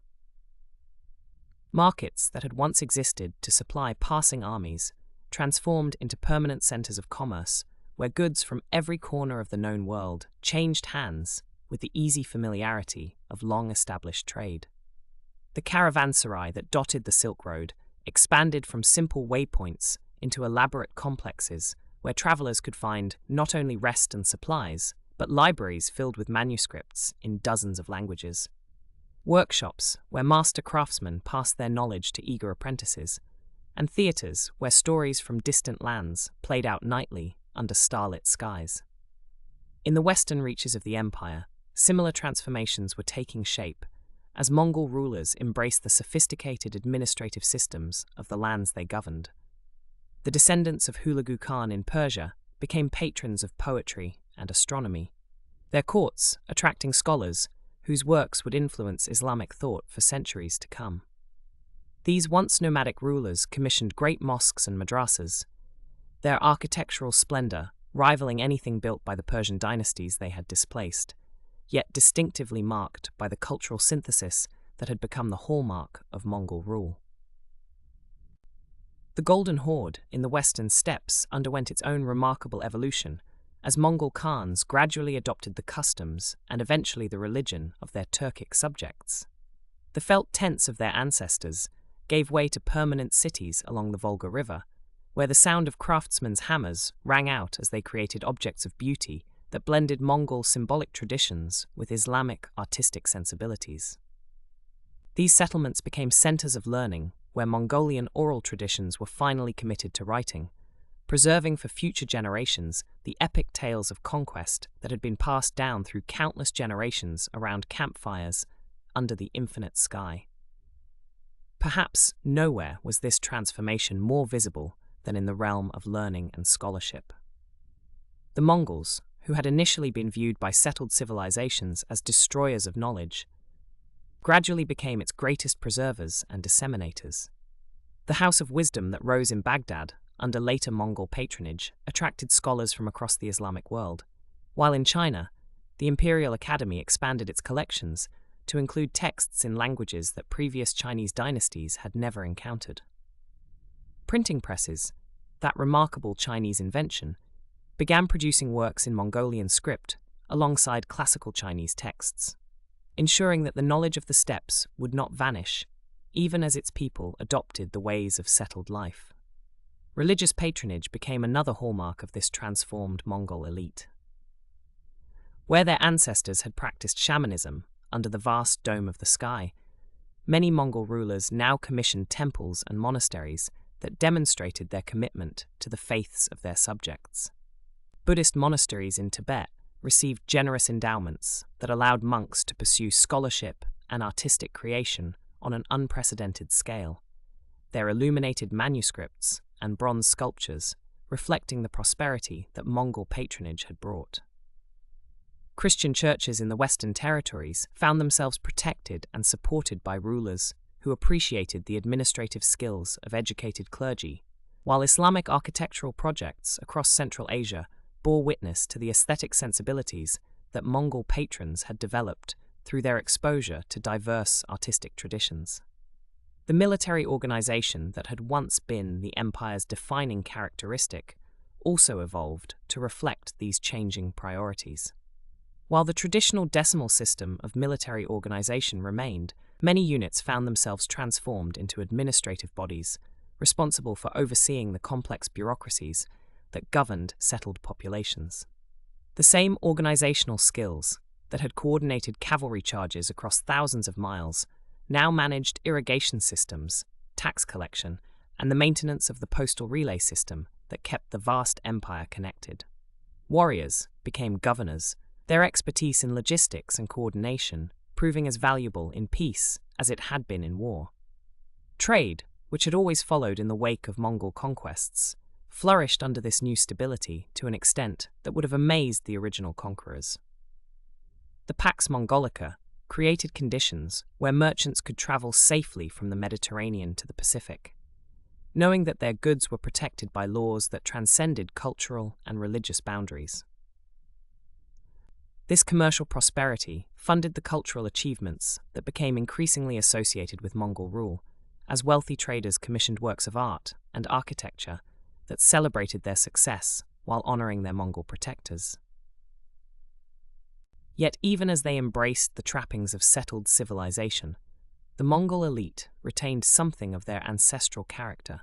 Speaker 1: Markets that had once existed to supply passing armies transformed into permanent centers of commerce where goods from every corner of the known world changed hands with the easy familiarity of long-established trade. The caravanserai that dotted the Silk Road expanded from simple waypoints into elaborate complexes where travelers could find not only rest and supplies, but libraries filled with manuscripts in dozens of languages. Workshops where master craftsmen passed their knowledge to eager apprentices, and theatres where stories from distant lands played out nightly under starlit skies. In the western reaches of the empire, similar transformations were taking shape as Mongol rulers embraced the sophisticated administrative systems of the lands they governed. The descendants of Hulagu Khan in Persia became patrons of poetry and astronomy, their courts attracting scholars whose works would influence Islamic thought for centuries to come. These once nomadic rulers commissioned great mosques and madrasas, their architectural splendor rivaling anything built by the Persian dynasties they had displaced, yet distinctively marked by the cultural synthesis that had become the hallmark of Mongol rule. The Golden Horde in the western steppes underwent its own remarkable evolution as Mongol Khans gradually adopted the customs and eventually the religion of their Turkic subjects. The felt tents of their ancestors gave way to permanent cities along the Volga River, where the sound of craftsmen's hammers rang out as they created objects of beauty that blended Mongol symbolic traditions with Islamic artistic sensibilities. These settlements became centers of learning where Mongolian oral traditions were finally committed to writing, preserving for future generations the epic tales of conquest that had been passed down through countless generations around campfires under the infinite sky. Perhaps nowhere was this transformation more visible than in the realm of learning and scholarship. The Mongols, who had initially been viewed by settled civilizations as destroyers of knowledge, gradually became its greatest preservers and disseminators. The House of Wisdom that rose in Baghdad under later Mongol patronage attracted scholars from across the Islamic world, while in China, the Imperial Academy expanded its collections to include texts in languages that previous Chinese dynasties had never encountered. Printing presses, that remarkable Chinese invention, began producing works in Mongolian script alongside classical Chinese texts, ensuring that the knowledge of the steppes would not vanish, even as its people adopted the ways of settled life. Religious patronage became another hallmark of this transformed Mongol elite. Where their ancestors had practiced shamanism under the vast dome of the sky, many Mongol rulers now commissioned temples and monasteries that demonstrated their commitment to the faiths of their subjects. Buddhist monasteries in Tibet received generous endowments that allowed monks to pursue scholarship and artistic creation on an unprecedented scale, their illuminated manuscripts and bronze sculptures reflecting the prosperity that Mongol patronage had brought. Christian churches in the Western territories found themselves protected and supported by rulers who appreciated the administrative skills of educated clergy, while Islamic architectural projects across Central Asia bore witness to the aesthetic sensibilities that Mongol patrons had developed through their exposure to diverse artistic traditions. The military organization that had once been the empire's defining characteristic also evolved to reflect these changing priorities. While the traditional decimal system of military organization remained, many units found themselves transformed into administrative bodies responsible for overseeing the complex bureaucracies that governed settled populations. The same organizational skills that had coordinated cavalry charges across thousands of miles now managed irrigation systems, tax collection, and the maintenance of the postal relay system that kept the vast empire connected. Warriors became governors, their expertise in logistics and coordination proving as valuable in peace as it had been in war. Trade, which had always followed in the wake of Mongol conquests, flourished under this new stability to an extent that would have amazed the original conquerors. The Pax Mongolica created conditions where merchants could travel safely from the Mediterranean to the Pacific, knowing that their goods were protected by laws that transcended cultural and religious boundaries. This commercial prosperity funded the cultural achievements that became increasingly associated with Mongol rule, as wealthy traders commissioned works of art and architecture that celebrated their success while honoring their Mongol protectors. Yet even as they embraced the trappings of settled civilization, the Mongol elite retained something of their ancestral character.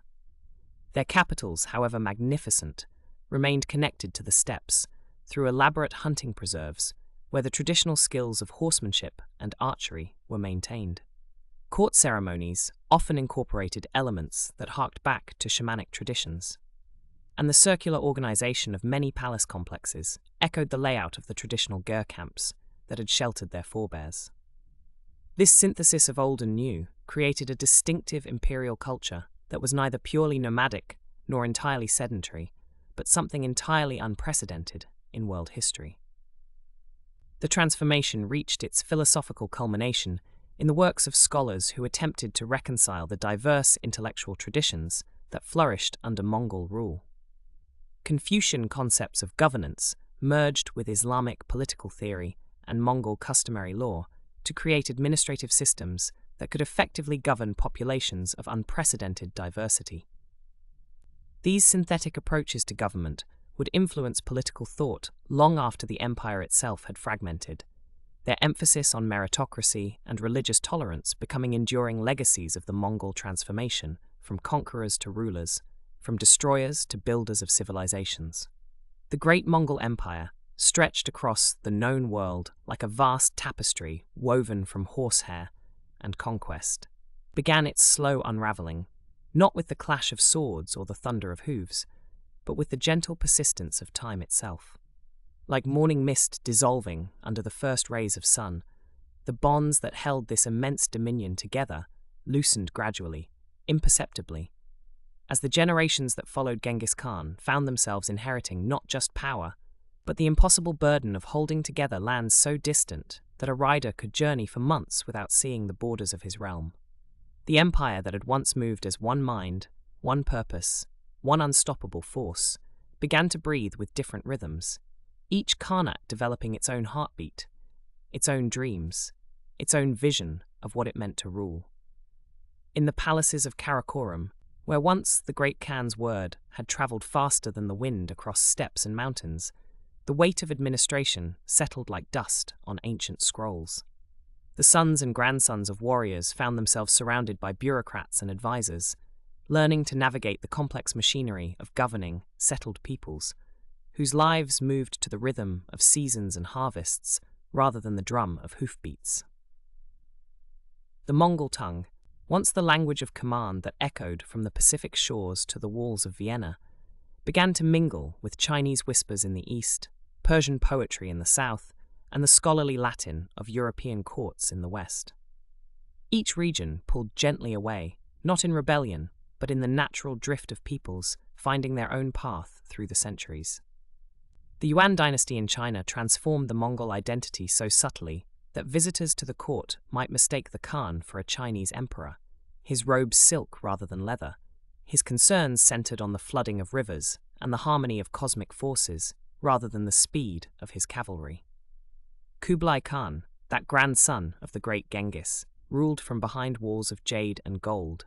Speaker 1: Their capitals, however magnificent, remained connected to the steppes through elaborate hunting preserves where the traditional skills of horsemanship and archery were maintained. Court ceremonies often incorporated elements that harked back to shamanic traditions, and the circular organization of many palace complexes echoed the layout of the traditional ger camps that had sheltered their forebears. This synthesis of old and new created a distinctive imperial culture that was neither purely nomadic nor entirely sedentary, but something entirely unprecedented in world history. The transformation reached its philosophical culmination in the works of scholars who attempted to reconcile the diverse intellectual traditions that flourished under Mongol rule. Confucian concepts of governance merged with Islamic political theory and Mongol customary law to create administrative systems that could effectively govern populations of unprecedented diversity. These synthetic approaches to government would influence political thought long after the empire itself had fragmented, their emphasis on meritocracy and religious tolerance becoming enduring legacies of the Mongol transformation from conquerors to rulers, from destroyers to builders of civilizations. The Great Mongol Empire stretched across the known world like a vast tapestry woven from horsehair and conquest, began its slow unraveling, not with the clash of swords or the thunder of hooves, but with the gentle persistence of time itself. Like morning mist dissolving under the first rays of sun, the bonds that held this immense dominion together loosened gradually, imperceptibly, as the generations that followed Genghis Khan found themselves inheriting not just power, but the impossible burden of holding together lands so distant that a rider could journey for months without seeing the borders of his realm. The empire that had once moved as one mind, one purpose, one unstoppable force, began to breathe with different rhythms, each Khanate developing its own heartbeat, its own dreams, its own vision of what it meant to rule. In the palaces of Karakorum, where once the great Khan's word had travelled faster than the wind across steppes and mountains, the weight of administration settled like dust on ancient scrolls. The sons and grandsons of warriors found themselves surrounded by bureaucrats and advisors, learning to navigate the complex machinery of governing settled peoples, whose lives moved to the rhythm of seasons and harvests rather than the drum of hoofbeats. The Mongol tongue, once the language of command that echoed from the Pacific shores to the walls of Vienna, began to mingle with Chinese whispers in the east, Persian poetry in the south, and the scholarly Latin of European courts in the west. Each region pulled gently away, not in rebellion, but in the natural drift of peoples finding their own path through the centuries. The Yuan dynasty in China transformed the Mongol identity so subtly that visitors to the court might mistake the Khan for a Chinese emperor, his robes silk rather than leather, his concerns centered on the flooding of rivers and the harmony of cosmic forces rather than the speed of his cavalry. Kublai Khan, that grandson of the great Genghis, ruled from behind walls of jade and gold,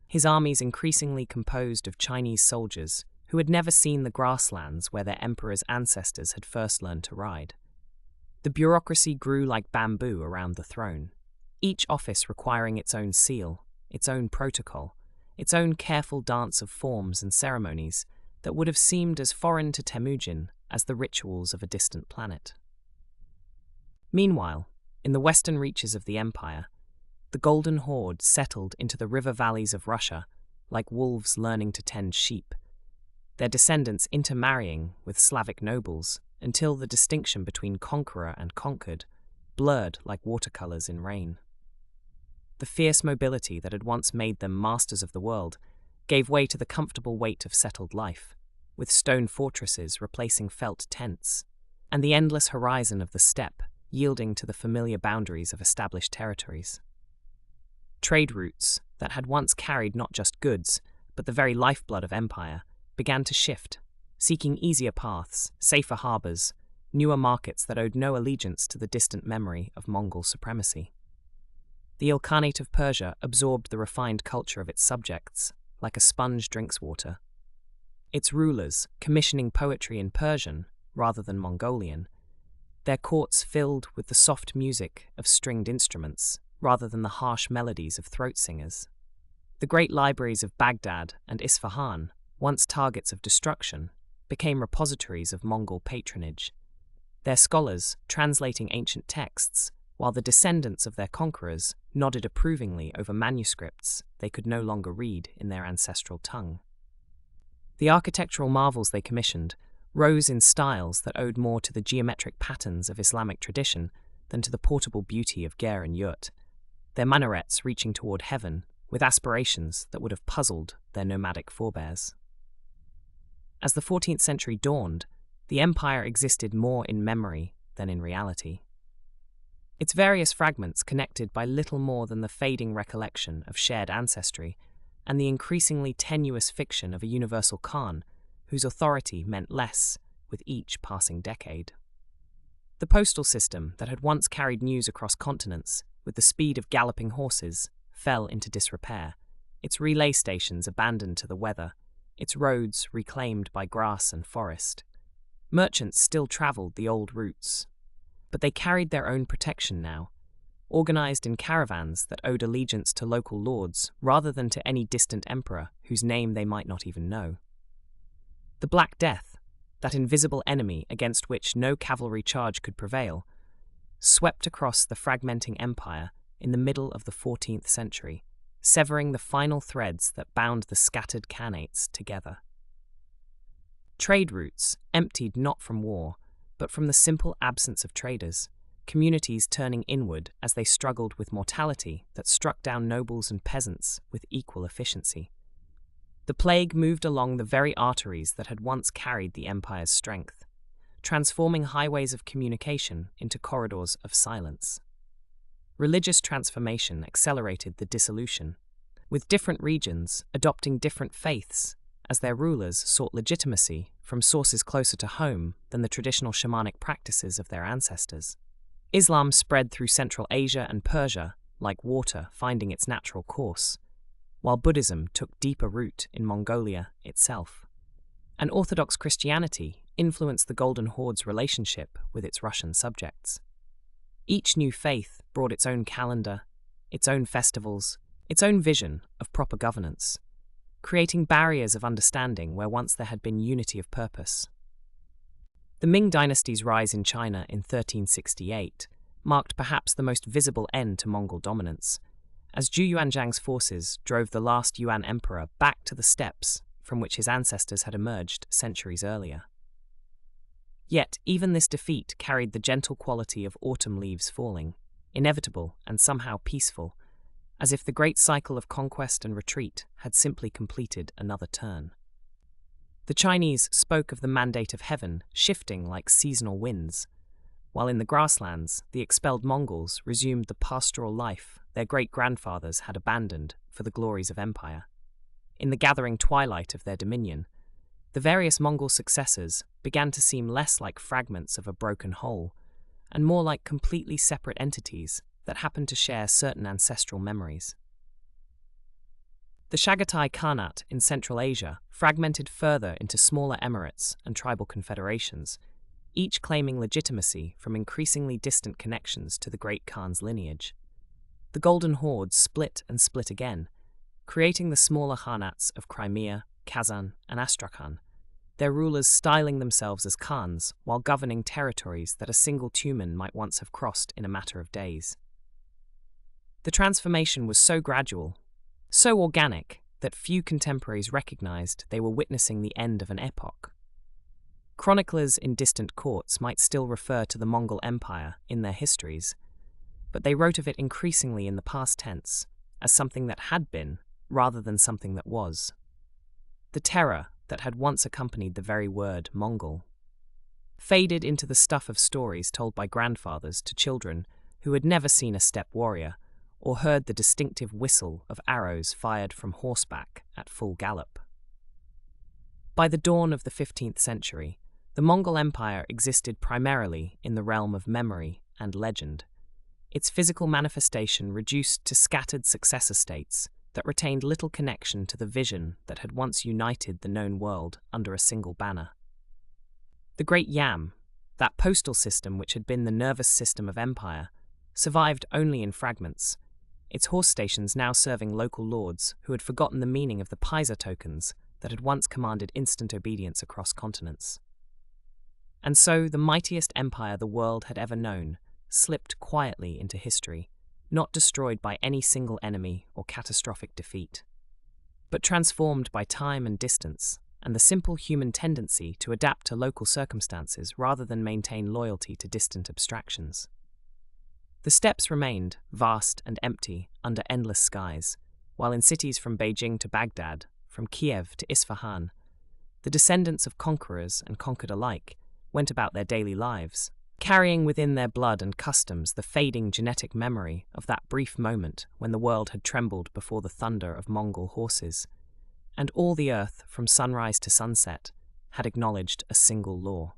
Speaker 1: his armies increasingly composed of Chinese soldiers who had never seen the grasslands where their emperor's ancestors had first learned to ride. The bureaucracy grew like bamboo around the throne, each office requiring its own seal, its own protocol, its own careful dance of forms and ceremonies that would have seemed as foreign to Temujin as the rituals of a distant planet. Meanwhile, in the western reaches of the empire, the Golden Horde settled into the river valleys of Russia like wolves learning to tend sheep, their descendants intermarrying with Slavic nobles until the distinction between conqueror and conquered blurred like watercolors in rain. The fierce mobility that had once made them masters of the world gave way to the comfortable weight of settled life, with stone fortresses replacing felt tents, and the endless horizon of the steppe yielding to the familiar boundaries of established territories. Trade routes that had once carried not just goods, but the very lifeblood of empire, began to shift, seeking easier paths, safer harbours, newer markets that owed no allegiance to the distant memory of Mongol supremacy. The Ilkhanate of Persia absorbed the refined culture of its subjects, like a sponge drinks water. Its rulers, commissioning poetry in Persian rather than Mongolian, their courts filled with the soft music of stringed instruments rather than the harsh melodies of throat singers. The great libraries of Baghdad and Isfahan, once targets of destruction, became repositories of Mongol patronage, their scholars translating ancient texts, while the descendants of their conquerors nodded approvingly over manuscripts they could no longer read in their ancestral tongue. The architectural marvels they commissioned rose in styles that owed more to the geometric patterns of Islamic tradition than to the portable beauty of Ger and Yurt, their minarets reaching toward heaven with aspirations that would have puzzled their nomadic forebears. As the 14th century dawned, the empire existed more in memory than in reality. Its various fragments connected by little more than the fading recollection of shared ancestry and the increasingly tenuous fiction of a universal Khan whose authority meant less with each passing decade. The postal system that had once carried news across continents with the speed of galloping horses fell into disrepair, its relay stations abandoned to the weather, its roads reclaimed by grass and forest. Merchants still travelled the old routes, but they carried their own protection now, organised in caravans that owed allegiance to local lords rather than to any distant emperor whose name they might not even know. The Black Death, that invisible enemy against which no cavalry charge could prevail, swept across the fragmenting empire in the middle of the 14th century, severing the final threads that bound the scattered khanates together. Trade routes emptied not from war, but from the simple absence of traders, communities turning inward as they struggled with mortality that struck down nobles and peasants with equal efficiency. The plague moved along the very arteries that had once carried the empire's strength, transforming highways of communication into corridors of silence. Religious transformation accelerated the dissolution, with different regions adopting different faiths as their rulers sought legitimacy from sources closer to home than the traditional shamanic practices of their ancestors. Islam spread through Central Asia and Persia like water finding its natural course, while Buddhism took deeper root in Mongolia itself. And Orthodox Christianity influenced the Golden Horde's relationship with its Russian subjects. Each new faith brought its own calendar, its own festivals, its own vision of proper governance, creating barriers of understanding where once there had been unity of purpose. The Ming dynasty's rise in China in 1368 marked perhaps the most visible end to Mongol dominance, as Zhu Yuanzhang's forces drove the last Yuan emperor back to the steppes from which his ancestors had emerged centuries earlier. Yet even this defeat carried the gentle quality of autumn leaves falling, inevitable and somehow peaceful, as if the great cycle of conquest and retreat had simply completed another turn. The Chinese spoke of the mandate of heaven shifting like seasonal winds, while in the grasslands the expelled Mongols resumed the pastoral life their great-grandfathers had abandoned for the glories of empire. In the gathering twilight of their dominion, the various Mongol successors began to seem less like fragments of a broken whole, and more like completely separate entities that happened to share certain ancestral memories. The Chagatai Khanate in Central Asia fragmented further into smaller emirates and tribal confederations, each claiming legitimacy from increasingly distant connections to the Great Khan's lineage. The Golden Horde split and split again, creating the smaller Khanates of Crimea, Kazan, and Astrakhan, their rulers styling themselves as Khans while governing territories that a single Tumen might once have crossed in a matter of days. The transformation was so gradual, so organic, that few contemporaries recognized they were witnessing the end of an epoch. Chroniclers in distant courts might still refer to the Mongol Empire in their histories, but they wrote of it increasingly in the past tense, as something that had been, rather than something that was. The terror that had once accompanied the very word Mongol faded into the stuff of stories told by grandfathers to children who had never seen a steppe warrior or heard the distinctive whistle of arrows fired from horseback at full gallop. By the dawn of the 15th century, the Mongol Empire existed primarily in the realm of memory and legend, its physical manifestation reduced to scattered successor states that retained little connection to the vision that had once united the known world under a single banner. The Great Yam, that postal system which had been the nervous system of empire, survived only in fragments, its horse stations now serving local lords who had forgotten the meaning of the paisa tokens that had once commanded instant obedience across continents. And so the mightiest empire the world had ever known slipped quietly into history, not destroyed by any single enemy or catastrophic defeat, but transformed by time and distance and the simple human tendency to adapt to local circumstances rather than maintain loyalty to distant abstractions. The steppes remained, vast and empty, under endless skies, while in cities from Beijing to Baghdad, from Kiev to Isfahan, the descendants of conquerors and conquered alike went about their daily lives, carrying within their blood and customs the fading genetic memory of that brief moment when the world had trembled before the thunder of Mongol horses, and all the earth, from sunrise to sunset, had acknowledged a single law.